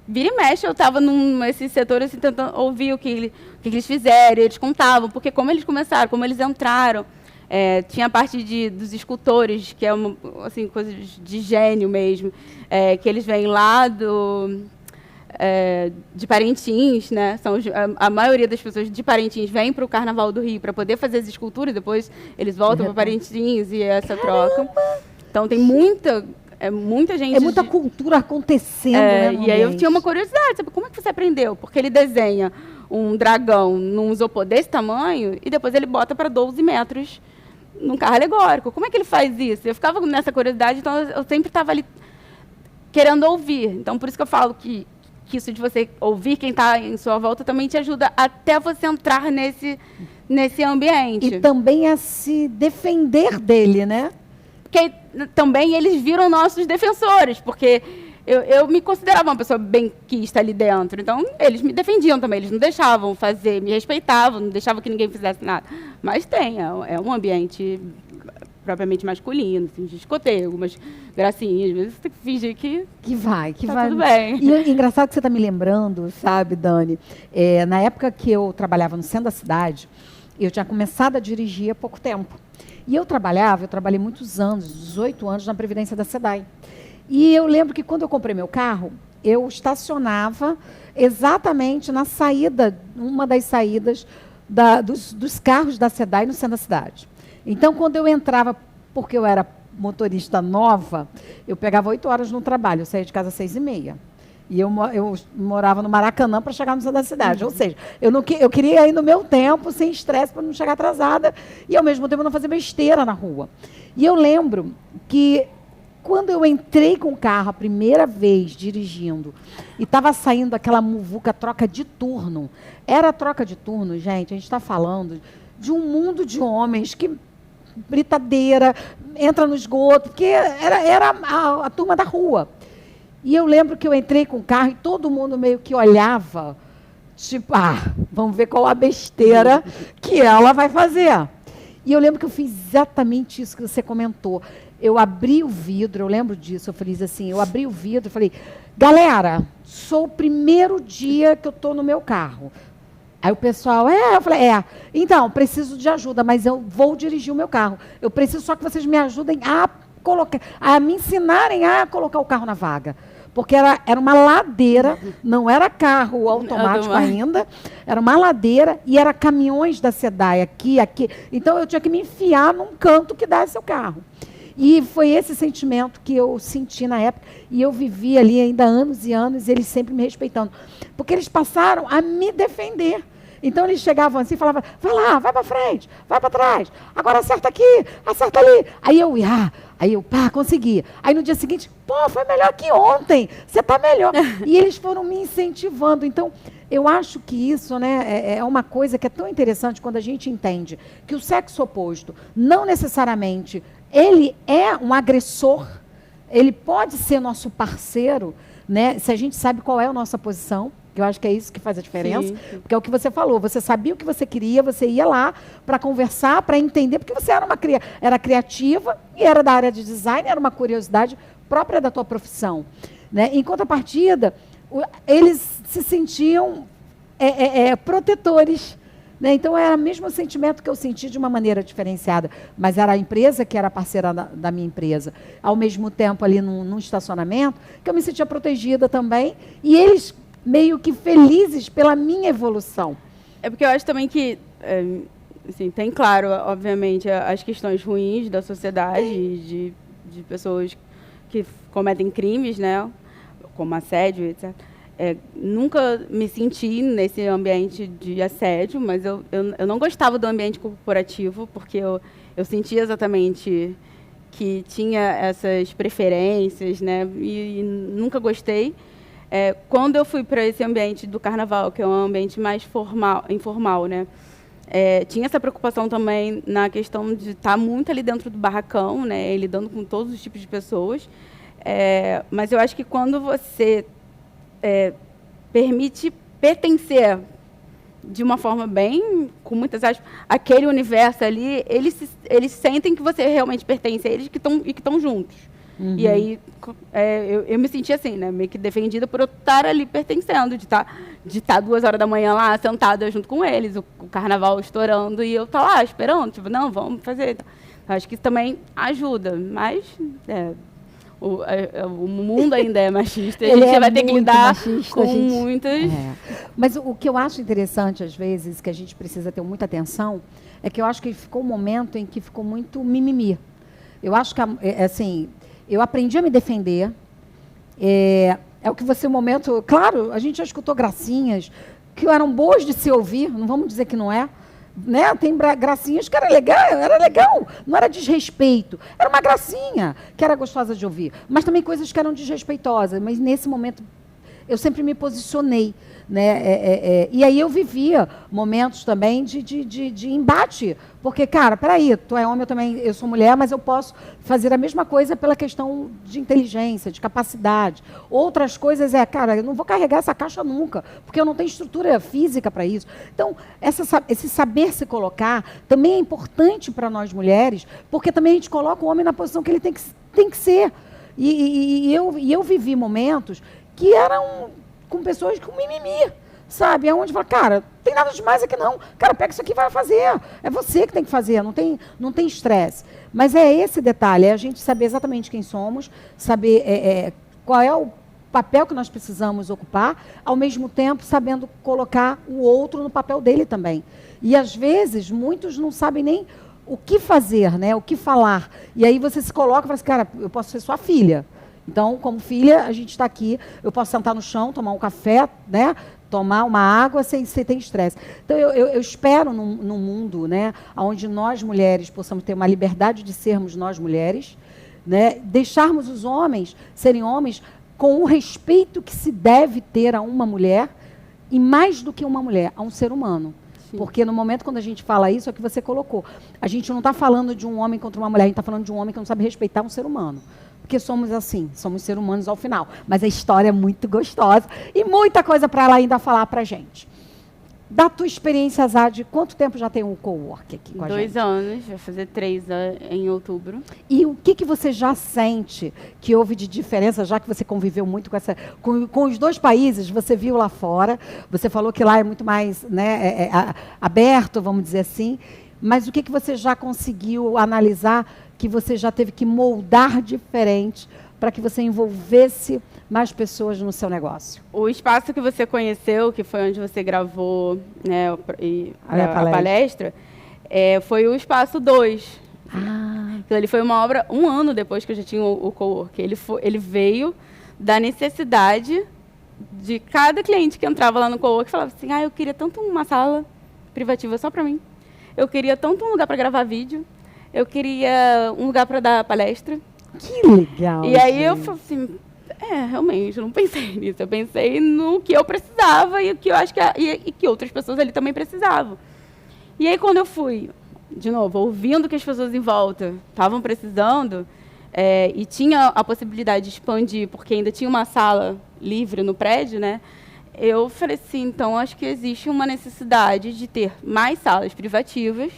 S2: vira e mexe, eu estava nesse setor assim, tentando ouvir o que eles fizeram, eles contavam, porque como eles começaram, como eles entraram. Tinha a parte dos escultores, que é uma assim, coisa de gênio mesmo, que eles vêm lá de Parintins, né? A maioria das pessoas de Parintins vem para o Carnaval do Rio para poder fazer as esculturas, depois eles voltam para Parintins e essa troca. Então tem muita gente...
S1: muita cultura acontecendo, né,
S2: e aí eu tinha uma curiosidade, sabe? Como é que você aprendeu? Porque ele desenha um dragão num isopor desse tamanho e depois ele bota para 12 metros num carro alegórico. Como é que ele faz isso? Eu ficava nessa curiosidade, então eu sempre estava ali querendo ouvir. Então, por isso que eu falo que isso de você ouvir quem está em sua volta também te ajuda até você entrar nesse ambiente.
S1: E também a se defender dele, né?
S2: Porque também eles viram nossos defensores, porque eu me considerava uma pessoa benquista ali dentro, então eles me defendiam também, eles não deixavam fazer, me respeitavam, não deixavam que ninguém fizesse nada. Mas é um ambiente propriamente masculino, assim, de escoteiro, algumas gracinhas. Às vezes você tem que fingir que
S1: Que
S2: tá
S1: vai.
S2: tudo bem.
S1: E é engraçado que você está me lembrando, sabe, Dani? Na época que eu trabalhava no centro da cidade, eu tinha começado a dirigir há pouco tempo. E eu trabalhei muitos anos, 18 anos, na Previdência da SEDAI. E eu lembro que quando eu comprei meu carro, eu estacionava exatamente na saída, uma das saídas dos carros da SEDAI no centro da cidade. Então, quando eu entrava, porque eu era motorista nova, eu pegava 8 horas no trabalho, eu saía de casa às 6h30. E eu morava no Maracanã para chegar no centro da cidade. Ou seja, eu queria ir no meu tempo, sem estresse, para não chegar atrasada, e ao mesmo tempo não fazer besteira na rua. E eu lembro que quando eu entrei com o carro a primeira vez dirigindo e estava saindo aquela muvuca troca de turno, era troca de turno, gente, a gente está falando de um mundo de homens que britadeira, entra no esgoto, porque era a turma da rua. E eu lembro que eu entrei com o carro e todo mundo meio que olhava, tipo, vamos ver qual a besteira que ela vai fazer. E eu lembro que eu fiz exatamente isso que você comentou. Eu abri o vidro, eu lembro disso, eu fiz assim, eu abri o vidro e falei, galera, sou o primeiro dia que eu estou no meu carro. Aí o pessoal, eu falei, então, preciso de ajuda, mas eu vou dirigir o meu carro. Eu preciso só que vocês me ajudem a me ensinarem a colocar o carro na vaga. Porque era uma ladeira, não era carro automático ainda, era uma ladeira e era caminhões da SEDAI aqui. Então, eu tinha que me enfiar num canto que desse o carro. E foi esse sentimento que eu senti na época, e eu vivi ali ainda anos e anos, e eles sempre me respeitando. Porque eles passaram a me defender. Então, eles chegavam assim e falavam, vai lá, vai para frente, vai para trás, agora acerta aqui, acerta ali. Aí eu consegui. Aí no dia seguinte, foi melhor que ontem, você está melhor. E eles foram me incentivando. Então, eu acho que isso, né, é uma coisa que é tão interessante quando a gente entende que o sexo oposto não necessariamente ele é um agressor, ele pode ser nosso parceiro, né, se a gente sabe qual é a nossa posição, que eu acho que é isso que faz a diferença, sim. Porque é o que você falou, você sabia o que você queria, você ia lá para conversar, para entender, porque você era criativa e era da área de design, era uma curiosidade própria da tua profissão. Né? Em contrapartida, eles se sentiam protetores. Né? Então, era o mesmo sentimento que eu senti de uma maneira diferenciada, mas era a empresa que era parceira da minha empresa. Ao mesmo tempo, ali num estacionamento, que eu me sentia protegida também, e eles meio que felizes pela minha evolução.
S2: É porque eu acho também que, assim, tem claro, obviamente, as questões ruins da sociedade, de pessoas que cometem crimes, né, como assédio, etc. Nunca me senti nesse ambiente de assédio, mas eu não gostava do ambiente corporativo, porque eu sentia exatamente que tinha essas preferências, né, e nunca gostei. Quando eu fui para esse ambiente do carnaval, que é um ambiente mais informal, né, tinha essa preocupação também na questão de estar muito ali dentro do barracão, né, lidando com todos os tipos de pessoas. Mas eu acho que quando você permite pertencer de uma forma bem, com muitas aspas, aquele universo ali, eles sentem que você realmente pertence a eles e que estão juntos. Uhum. E aí eu me senti assim, né, meio que defendida por eu estar ali pertencendo, de estar 2 horas da manhã lá, sentada junto com eles, o carnaval estourando, e eu estar lá esperando, tipo, não, vamos fazer. Acho que isso também ajuda, mas o mundo ainda é machista, a gente vai ter que lidar com muitas...
S1: Mas o que eu acho interessante, às vezes, que a gente precisa ter muita atenção, é que eu acho que ficou um momento em que ficou muito mimimi. Eu acho que, assim, eu aprendi a me defender. É o que você, momento... Claro, a gente já escutou gracinhas que eram boas de se ouvir, não vamos dizer que não é. Né? Tem gracinhas que era legal, não era desrespeito, era uma gracinha que era gostosa de ouvir, mas também coisas que eram desrespeitosas, mas nesse momento eu sempre me posicionei, né? E aí eu vivia momentos também de embate, porque, cara, peraí, tu é homem, eu sou mulher, mas eu posso fazer a mesma coisa pela questão de inteligência, de capacidade. Outras coisas cara, eu não vou carregar essa caixa nunca, porque eu não tenho estrutura física para isso. Então, esse saber se colocar também é importante para nós mulheres, porque também a gente coloca o homem na posição que ele tem que ser. E eu vivi momentos que eram com pessoas com mimimi, sabe? É onde fala, cara, não tem nada demais aqui não. Cara, pega isso aqui e vai fazer. É você que tem que fazer, não tem estresse. Mas é esse detalhe, é a gente saber exatamente quem somos, saber qual é o papel que nós precisamos ocupar, ao mesmo tempo sabendo colocar o outro no papel dele também. E às vezes, muitos não sabem nem o que fazer, né? O que falar. E aí você se coloca e fala assim, cara, eu posso ser sua filha. Então, como filha, a gente está aqui, eu posso sentar no chão, tomar um café, né? Tomar uma água sem ter estresse. Então, eu espero num mundo, né, onde nós mulheres possamos ter uma liberdade de sermos nós mulheres, né? Deixarmos os homens serem homens com o respeito que se deve ter a uma mulher, e mais do que uma mulher, a um ser humano. Sim. Porque no momento quando a gente fala isso, é o que você colocou. A gente não está falando de um homem contra uma mulher, a gente está falando de um homem que não sabe respeitar um ser humano. Porque somos assim, somos seres humanos ao final. Mas a história é muito gostosa e muita coisa para ela ainda falar para a gente. Da tua experiência, Zade, quanto tempo já tem o cowork aqui com a gente?
S2: 2 anos, vai fazer 3 em outubro.
S1: E o que você já sente que houve de diferença, já que você conviveu muito com os 2 países, você viu lá fora, você falou que lá é muito mais, né, aberto, vamos dizer assim, mas o que você já conseguiu analisar, que você já teve que moldar diferente para que você envolvesse mais pessoas no seu negócio?
S2: O espaço que você conheceu, que foi onde você gravou, né, a palestra, foi o espaço 2. Então, ele foi uma obra 1 ano depois que eu já tinha o cowork. Ele veio da necessidade de cada cliente que entrava lá no cowork e falava assim, eu queria tanto uma sala privativa só para mim. Eu queria tanto um lugar para gravar vídeo. Eu queria um lugar para dar palestra.
S1: Que legal.
S2: E aí eu falei assim, realmente, eu não pensei nisso. Eu pensei no que eu precisava e que eu acho que outras pessoas ali também precisavam. E aí quando eu fui, de novo, ouvindo que as pessoas em volta estavam precisando, e tinha a possibilidade de expandir, porque ainda tinha uma sala livre no prédio, né? Eu falei assim, então acho que existe uma necessidade de ter mais salas privativas,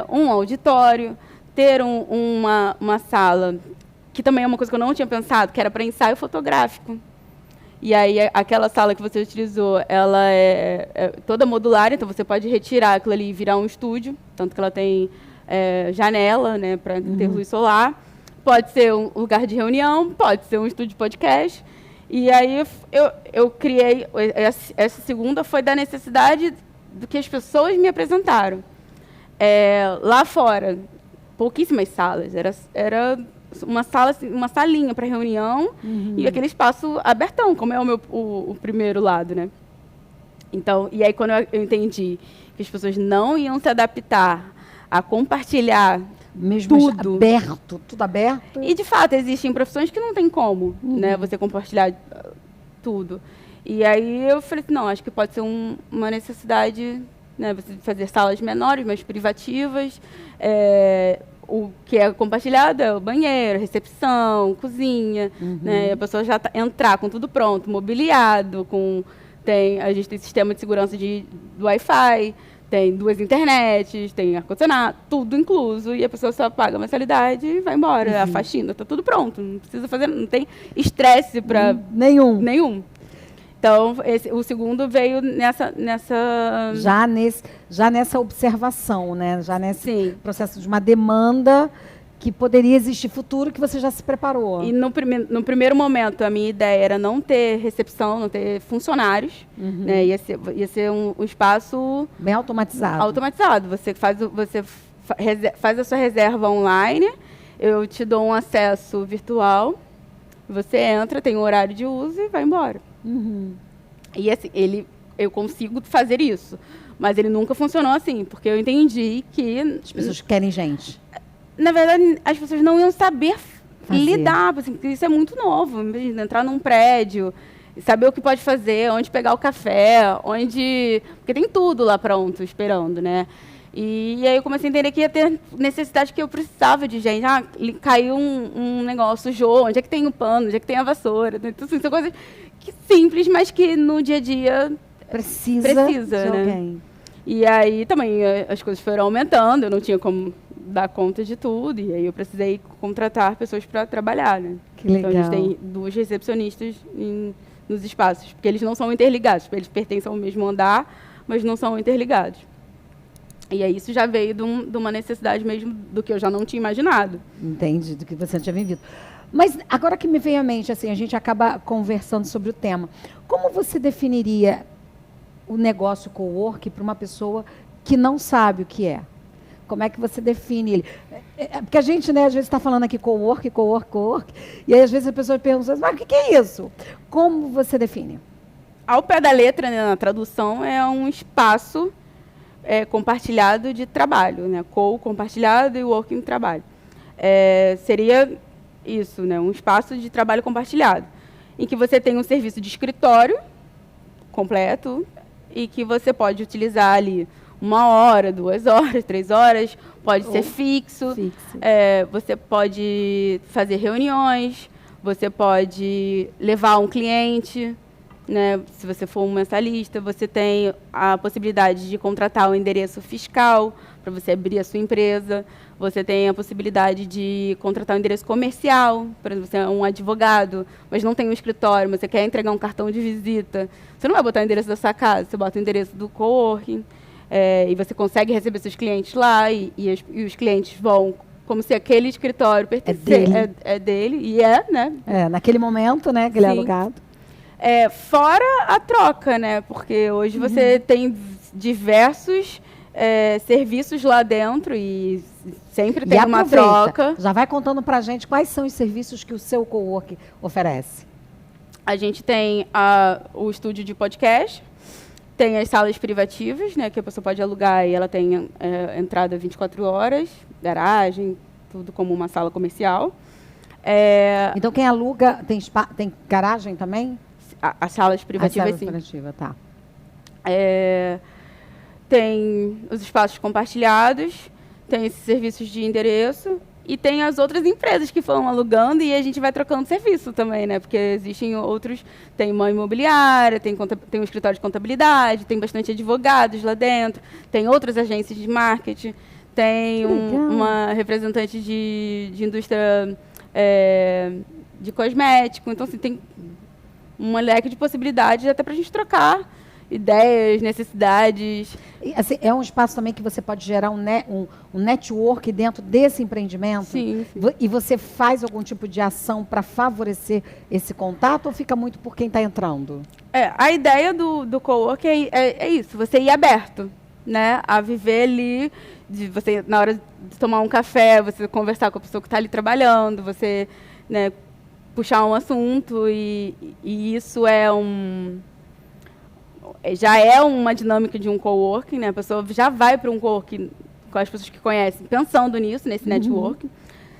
S2: um auditório, ter uma sala, que também é uma coisa que eu não tinha pensado, que era para ensaio fotográfico. E aí, aquela sala que você utilizou, ela é toda modular, então você pode retirar aquilo ali e virar um estúdio, tanto que ela tem janela, né, para ter luz solar. Pode ser um lugar de reunião, pode ser um estúdio de podcast. E aí, eu criei... Essa segunda foi da necessidade do que as pessoas me apresentaram. Lá fora, pouquíssimas salas. Era uma salinha para reunião e aquele espaço abertão, como é o primeiro lado, né? Então, e aí quando eu entendi que as pessoas não iam se adaptar a compartilhar
S1: mesmo tudo aberto.
S2: E de fato existem profissões que não tem como, né, você compartilhar tudo. E aí eu falei assim, não, acho que pode ser uma necessidade, né, você fazer salas menores, mais privativas. O que é compartilhado é o banheiro, recepção, cozinha, né? A pessoa já entrar com tudo pronto, mobiliado, a gente tem sistema de segurança do Wi-Fi, tem 2 internets, tem ar-condicionado, tudo incluso, e a pessoa só paga a mensalidade e vai embora. A faxina, está tudo pronto, não precisa fazer, não tem estresse para nenhum. Então, o segundo veio nessa...
S1: Já nessa observação, né? Já nesse processo de uma demanda que poderia existir futuro, que você já se preparou.
S2: E no primeiro momento, a minha ideia era não ter recepção, não ter funcionários. Né? Ia ser um espaço...
S1: Bem automatizado.
S2: Automatizado. Você faz a sua reserva online, eu te dou um acesso virtual, você entra, tem um horário de uso e vai embora. E assim, eu consigo fazer isso, mas ele nunca funcionou assim, porque eu entendi que...
S1: As pessoas querem gente.
S2: Na verdade, as pessoas não iam saber lidar, assim, porque isso é muito novo. Entrar num prédio, saber o que pode fazer, onde pegar o café, onde... Porque tem tudo lá pronto, esperando, né? E aí eu comecei a entender que ia ter necessidade, que eu precisava de gente. Caiu um negócio, sujou, onde é que tem o pano, onde é que tem a vassoura? Então, assim, são coisas simples, mas que no dia a dia
S1: precisa de
S2: né?
S1: alguém.
S2: E aí também as coisas foram aumentando, eu não tinha como dar conta de tudo, e aí eu precisei contratar pessoas para trabalhar, né?
S1: Que legal.
S2: Então a gente tem 2 recepcionistas nos espaços, porque eles não são interligados, eles pertencem ao mesmo andar, mas não são interligados. E aí isso já veio de uma necessidade mesmo do que eu já não tinha imaginado.
S1: Entendi, do que você tinha vivido. Mas agora que me veio à mente, assim, a gente acaba conversando sobre o tema. Como você definiria o negócio cowork para uma pessoa que não sabe o que é? Como é que você define ele? Porque a gente, né, às vezes está falando aqui cowork, e aí às vezes a pessoa pergunta, mas o que é isso? Como você define?
S2: Ao pé da letra, né, na tradução, é um espaço compartilhado de trabalho, né? Co-compartilhado e working trabalho. Seria isso, né? Um espaço de trabalho compartilhado, em que você tem um serviço de escritório completo e que você pode utilizar ali 1 hora, 2 horas, 3 horas, pode ser fixo. Você pode fazer reuniões, você pode levar um cliente, né? Se você for um mensalista, você tem a possibilidade de contratar um endereço fiscal para você abrir a sua empresa. Você tem a possibilidade de contratar um endereço comercial, por exemplo, você é um advogado, mas não tem um escritório, mas você quer entregar um cartão de visita. Você não vai botar o endereço da sua casa, você bota o endereço do coworking, e você consegue receber seus clientes lá, e os clientes vão como se aquele escritório pertencesse, é dele, e né?
S1: Naquele momento, né, que ele é alugado.
S2: Fora a troca, né? Porque hoje você tem diversos serviços lá dentro e sempre tem uma troca.
S1: Já vai contando pra gente quais são os serviços que o seu cowork oferece.
S2: A gente tem o estúdio de podcast, tem as salas privativas, né, que a pessoa pode alugar e ela tem entrada 24 horas, garagem, tudo como uma sala comercial.
S1: Então quem aluga tem garagem também?
S2: As salas privativas, sim.
S1: Tá.
S2: Tem os espaços compartilhados, tem esses serviços de endereço e tem as outras empresas que vão alugando e a gente vai trocando serviço também, né? Porque existem outros, tem uma imobiliária, tem um escritório de contabilidade, tem bastante advogados lá dentro, tem outras agências de marketing, tem uma representante de indústria de cosmético. Então, assim, tem um leque de possibilidades até para a gente trocar ideias, necessidades.
S1: E, assim, é um espaço também que você pode gerar um network dentro desse empreendimento?
S2: Sim.
S1: E você faz algum tipo de ação para favorecer esse contato ou fica muito por quem está entrando?
S2: A ideia do cowork é isso, você ir aberto, né, a viver ali, de você, na hora de tomar um café, você conversar com a pessoa que está ali trabalhando, você, né, puxar um assunto e isso já é uma dinâmica de um coworking, né? A pessoa já vai para um coworking com as pessoas que conhecem, pensando nisso, nesse networking.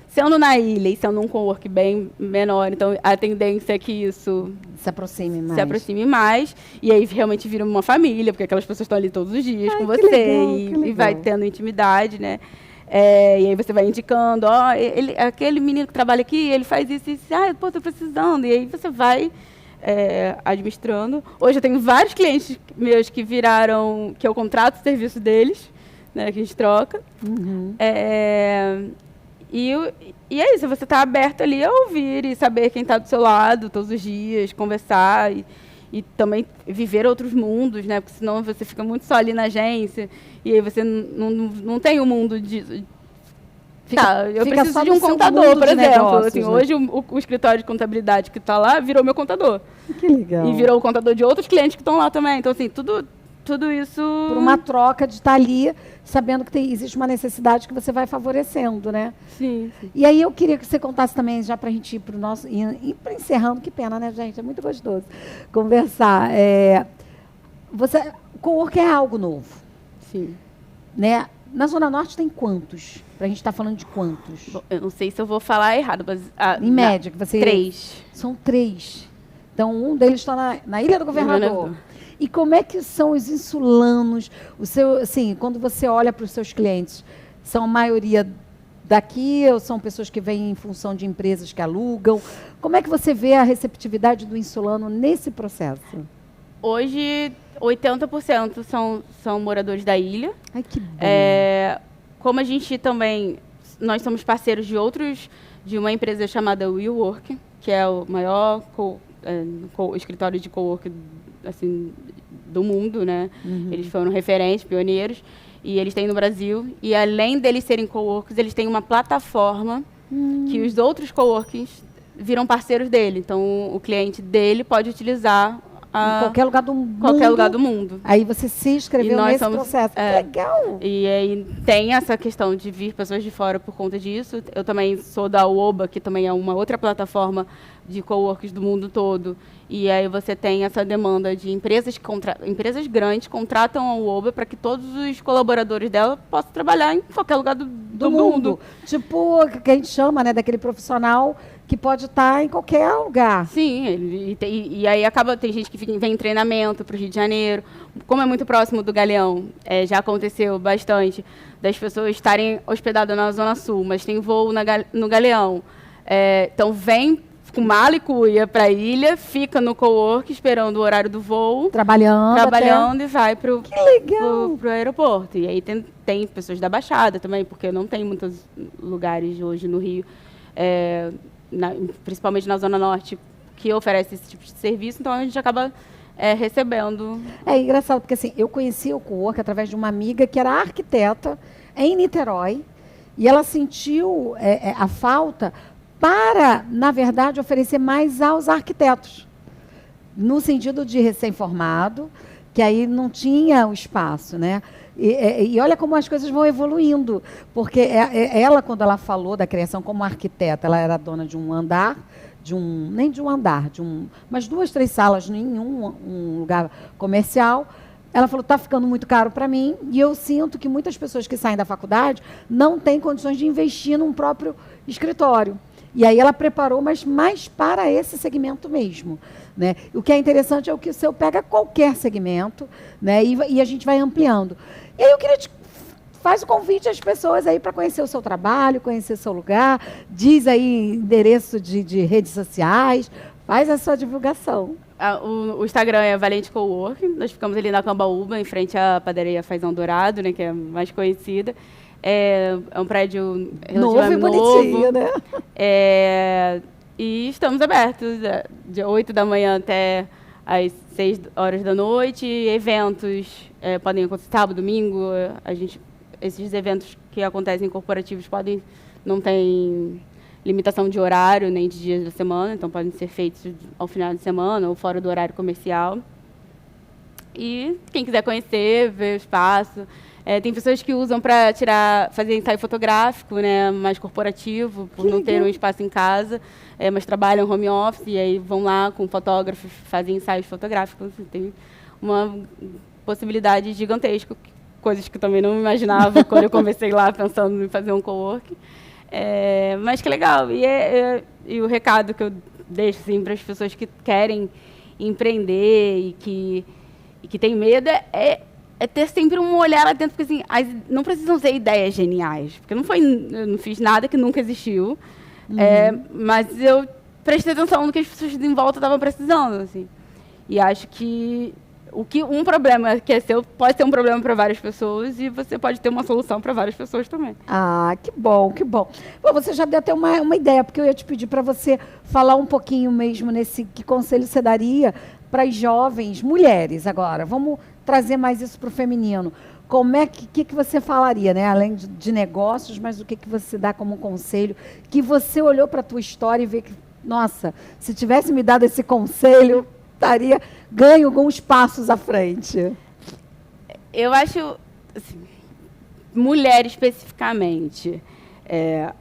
S2: Sendo na ilha e sendo um coworking bem menor, então a tendência é que isso
S1: se aproxime mais.
S2: E aí realmente vira uma família, porque aquelas pessoas estão ali todos os dias com você,
S1: legal.
S2: E vai tendo intimidade, né? E aí você vai indicando, aquele menino que trabalha aqui, ele faz isso, pô, tô precisando. E aí você vai administrando. Hoje eu tenho vários clientes meus que viraram, que eu contrato o serviço deles, né, que a gente troca. E é isso, você está aberto ali a ouvir e saber quem está do seu lado todos os dias, conversar e também viver outros mundos, né? Porque senão você fica muito só ali na agência e aí você não tem um mundo de... eu preciso de um contador, por exemplo.
S1: Negócios,
S2: assim,
S1: né?
S2: Hoje o escritório de contabilidade que está lá virou meu contador.
S1: Que legal.
S2: E virou o contador de outros clientes que estão lá também. Então, assim, tudo isso...
S1: Por uma troca de estar ali, sabendo que existe uma necessidade que você vai favorecendo, né?
S2: Sim.
S1: E aí eu queria que você contasse também, já para a gente ir para o nosso... E para encerrando, que pena, né, gente? É muito gostoso conversar. Coworking é algo novo.
S2: Sim.
S1: Né? Na Zona Norte tem quantos? Para a gente estar falando de quantos?
S2: Bom, eu não sei se eu vou falar errado, mas...
S1: em média, que você...
S2: 3.
S1: São 3. Então, um deles está na Ilha do Governador. E como é que são os insulanos? Assim, quando você olha para os seus clientes, são a maioria daqui ou são pessoas que vêm em função de empresas que alugam? Como é que você vê a receptividade do insulano nesse processo?
S2: Hoje, 80% são moradores da ilha.
S1: Ai, que bom.
S2: Como a gente também... Nós somos parceiros de uma empresa chamada WeWork, que é o maior escritório de cowork assim, do mundo, né? Uhum. Eles foram referentes, pioneiros, e eles têm no Brasil. E além deles serem coworks, eles têm uma plataforma que os outros coworkings viram parceiros dele. Então, o cliente dele pode utilizar
S1: em qualquer lugar do mundo.
S2: Qualquer lugar do mundo.
S1: Aí você se inscreveu nesse processo. Que legal!
S2: E aí tem essa questão de vir pessoas de fora por conta disso. Eu também sou da Oba, que também é uma outra plataforma de coworks do mundo todo. E aí você tem essa demanda de empresas empresas grandes contratam a Oba para que todos os colaboradores dela possam trabalhar em qualquer lugar do mundo.
S1: Tipo, o que a gente chama, né, daquele profissional que pode estar em qualquer lugar.
S2: Sim, e aí tem gente que vem em treinamento para o Rio de Janeiro. Como é muito próximo do Galeão, já aconteceu bastante das pessoas estarem hospedadas na Zona Sul, mas tem voo no Galeão. Então, vem com mala e cuia para a ilha, fica no cowork esperando o horário do voo. Trabalhando e vai para o aeroporto. E aí tem pessoas da Baixada também, porque não tem muitos lugares hoje no Rio, principalmente na Zona Norte, que oferece esse tipo de serviço, então a gente acaba recebendo. É
S1: engraçado, porque assim, eu conheci o cowork através de uma amiga que era arquiteta em Niterói, e ela sentiu a falta para, na verdade, oferecer mais aos arquitetos, no sentido de recém-formado, que aí não tinha o espaço, né? E olha como as coisas vão evoluindo, porque ela, quando ela falou da criação como arquiteta, ela era dona de um andar, nem de um andar, mas 2, 3 salas em um lugar comercial. Ela falou, está ficando muito caro para mim, e eu sinto que muitas pessoas que saem da faculdade não têm condições de investir num próprio escritório. E aí ela preparou, mas mais para esse segmento mesmo, né? O que é interessante é o que o seu pega qualquer segmento, né? E a gente vai ampliando. E aí eu queria faz o convite às pessoas aí para conhecer o seu trabalho, conhecer o seu lugar, diz aí endereço de redes sociais, faz a sua divulgação.
S2: O Instagram é Valente Cowork, nós ficamos ali na Cambaúba, em frente à padaria Fazão Dourado, né, que é a mais conhecida. É um prédio relativamente
S1: novo e bonitinho, né?
S2: E estamos abertos de 8 da manhã até às 6 horas da noite. Eventos podem acontecer sábado, domingo. Esses eventos que acontecem corporativos não tem limitação de horário nem de dias da semana, então podem ser feitos ao final de semana ou fora do horário comercial. E quem quiser conhecer, ver o espaço. Tem pessoas que usam para fazer ensaio fotográfico, né, mais corporativo, por não ter um espaço em casa, mas trabalham home office e aí vão lá com fotógrafos, fazem ensaios fotográficos. Tem uma possibilidade gigantesca, coisas que eu também não imaginava quando eu comecei lá pensando em fazer um coworking. Mas que legal. E o recado que eu deixo assim, para as pessoas que querem empreender e que têm medo é ter sempre um olhar lá dentro, porque assim, não precisam ser ideias geniais, porque eu não fiz nada que nunca existiu, mas eu prestei atenção no que as pessoas em volta estavam precisando, assim. E acho que um problema que é seu pode ser um problema para várias pessoas e você pode ter uma solução para várias pessoas também.
S1: Ah, que bom, que bom. Bom, você já deu até uma ideia, porque eu ia te pedir para você falar um pouquinho mesmo que conselho você daria para as jovens mulheres agora. Vamos trazer mais isso para o feminino. Como que você falaria, né? Além de negócios, mas o que você dá como conselho? Que você olhou para a tua história e vê que, nossa, se tivesse me dado esse conselho, estaria ganho alguns passos à frente.
S2: Eu acho, assim, mulher especificamente,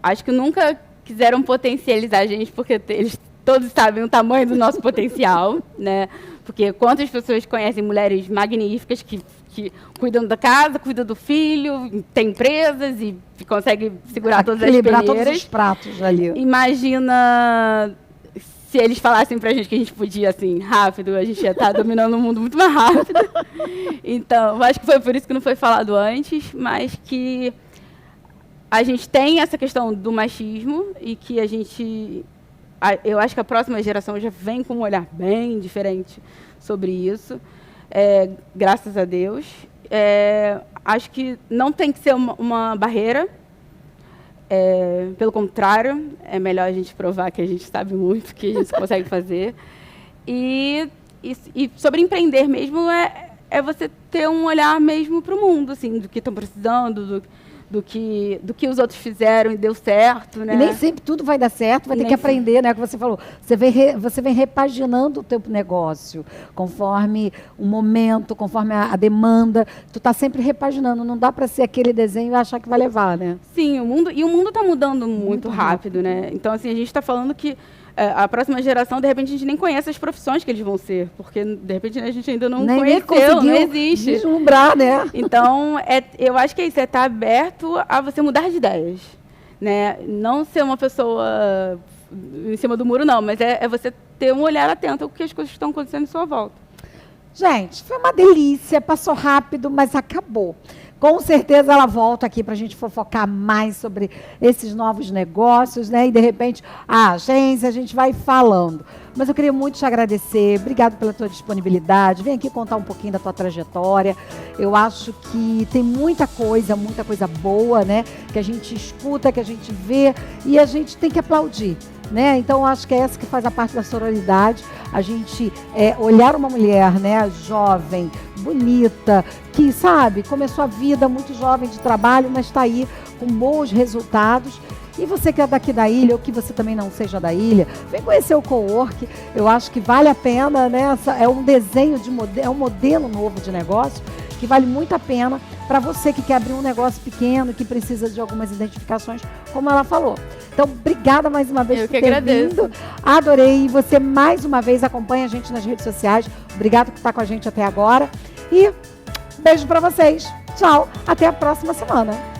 S2: acho que nunca quiseram potencializar a gente, porque eles todos sabem o tamanho do nosso potencial, né? Porque quantas pessoas conhecem mulheres magníficas que cuidam da casa, cuidam do filho, têm empresas e conseguem segurar todas as peneiras.
S1: Equilibrar todos os pratos ali.
S2: Imagina se eles falassem pra gente que a gente podia, assim, rápido, a gente ia estar dominando o mundo muito mais rápido. Então, eu acho que foi por isso que não foi falado antes, mas que a gente tem essa questão do machismo e que eu acho que a próxima geração já vem com um olhar bem diferente sobre isso, graças a Deus. Acho que não tem que ser uma barreira. Pelo contrário, é melhor a gente provar que a gente sabe muito, que a gente consegue fazer. E sobre empreender mesmo, é você ter um olhar mesmo para o mundo, assim, do que estão precisando, do que os outros fizeram e deu certo, né?
S1: E nem sempre tudo vai dar certo, vai ter que aprender, né? Como você falou, você vem repaginando o teu negócio conforme o momento, conforme a demanda. Tu está sempre repaginando, não dá para ser aquele desenho e achar que vai levar, né?
S2: Sim, o mundo está mudando muito rápido, né? Então, assim, a gente está falando que a próxima geração, de repente, a gente nem conhece as profissões que eles vão ser, porque, de repente, a gente ainda não conheceu, não existe.
S1: Vislumbrar, né?
S2: Então, eu acho que é isso, estar aberto a você mudar de ideias, né? Não ser uma pessoa em cima do muro, não, mas é você ter um olhar atento ao que as coisas estão acontecendo em sua volta.
S1: Gente, foi uma delícia, passou rápido, mas acabou. Com certeza ela volta aqui para a gente fofocar mais sobre esses novos negócios, né? E, de repente, a agência, a gente vai falando. Mas eu queria muito te agradecer. Obrigado pela tua disponibilidade. Vem aqui contar um pouquinho da tua trajetória. Eu acho que tem muita coisa boa, né? Que a gente escuta, que a gente vê e a gente tem que aplaudir, né? Então, eu acho que é essa que faz a parte da sororidade. A gente olhar uma mulher, né? Jovem, bonita, que, sabe, começou a vida muito jovem de trabalho, mas está aí com bons resultados. E você que é daqui da ilha, ou que você também não seja da ilha, vem conhecer o Cowork. Eu acho que vale a pena, né? É um desenho é um modelo novo de negócio que vale muito a pena para você que quer abrir um negócio pequeno, que precisa de algumas identificações, como ela falou. Então, obrigada mais uma vez por ter vindo. Adorei. E você, mais uma vez, acompanha a gente nas redes sociais. Obrigado por estar com a gente até agora. E beijo para vocês. Tchau. Até a próxima semana.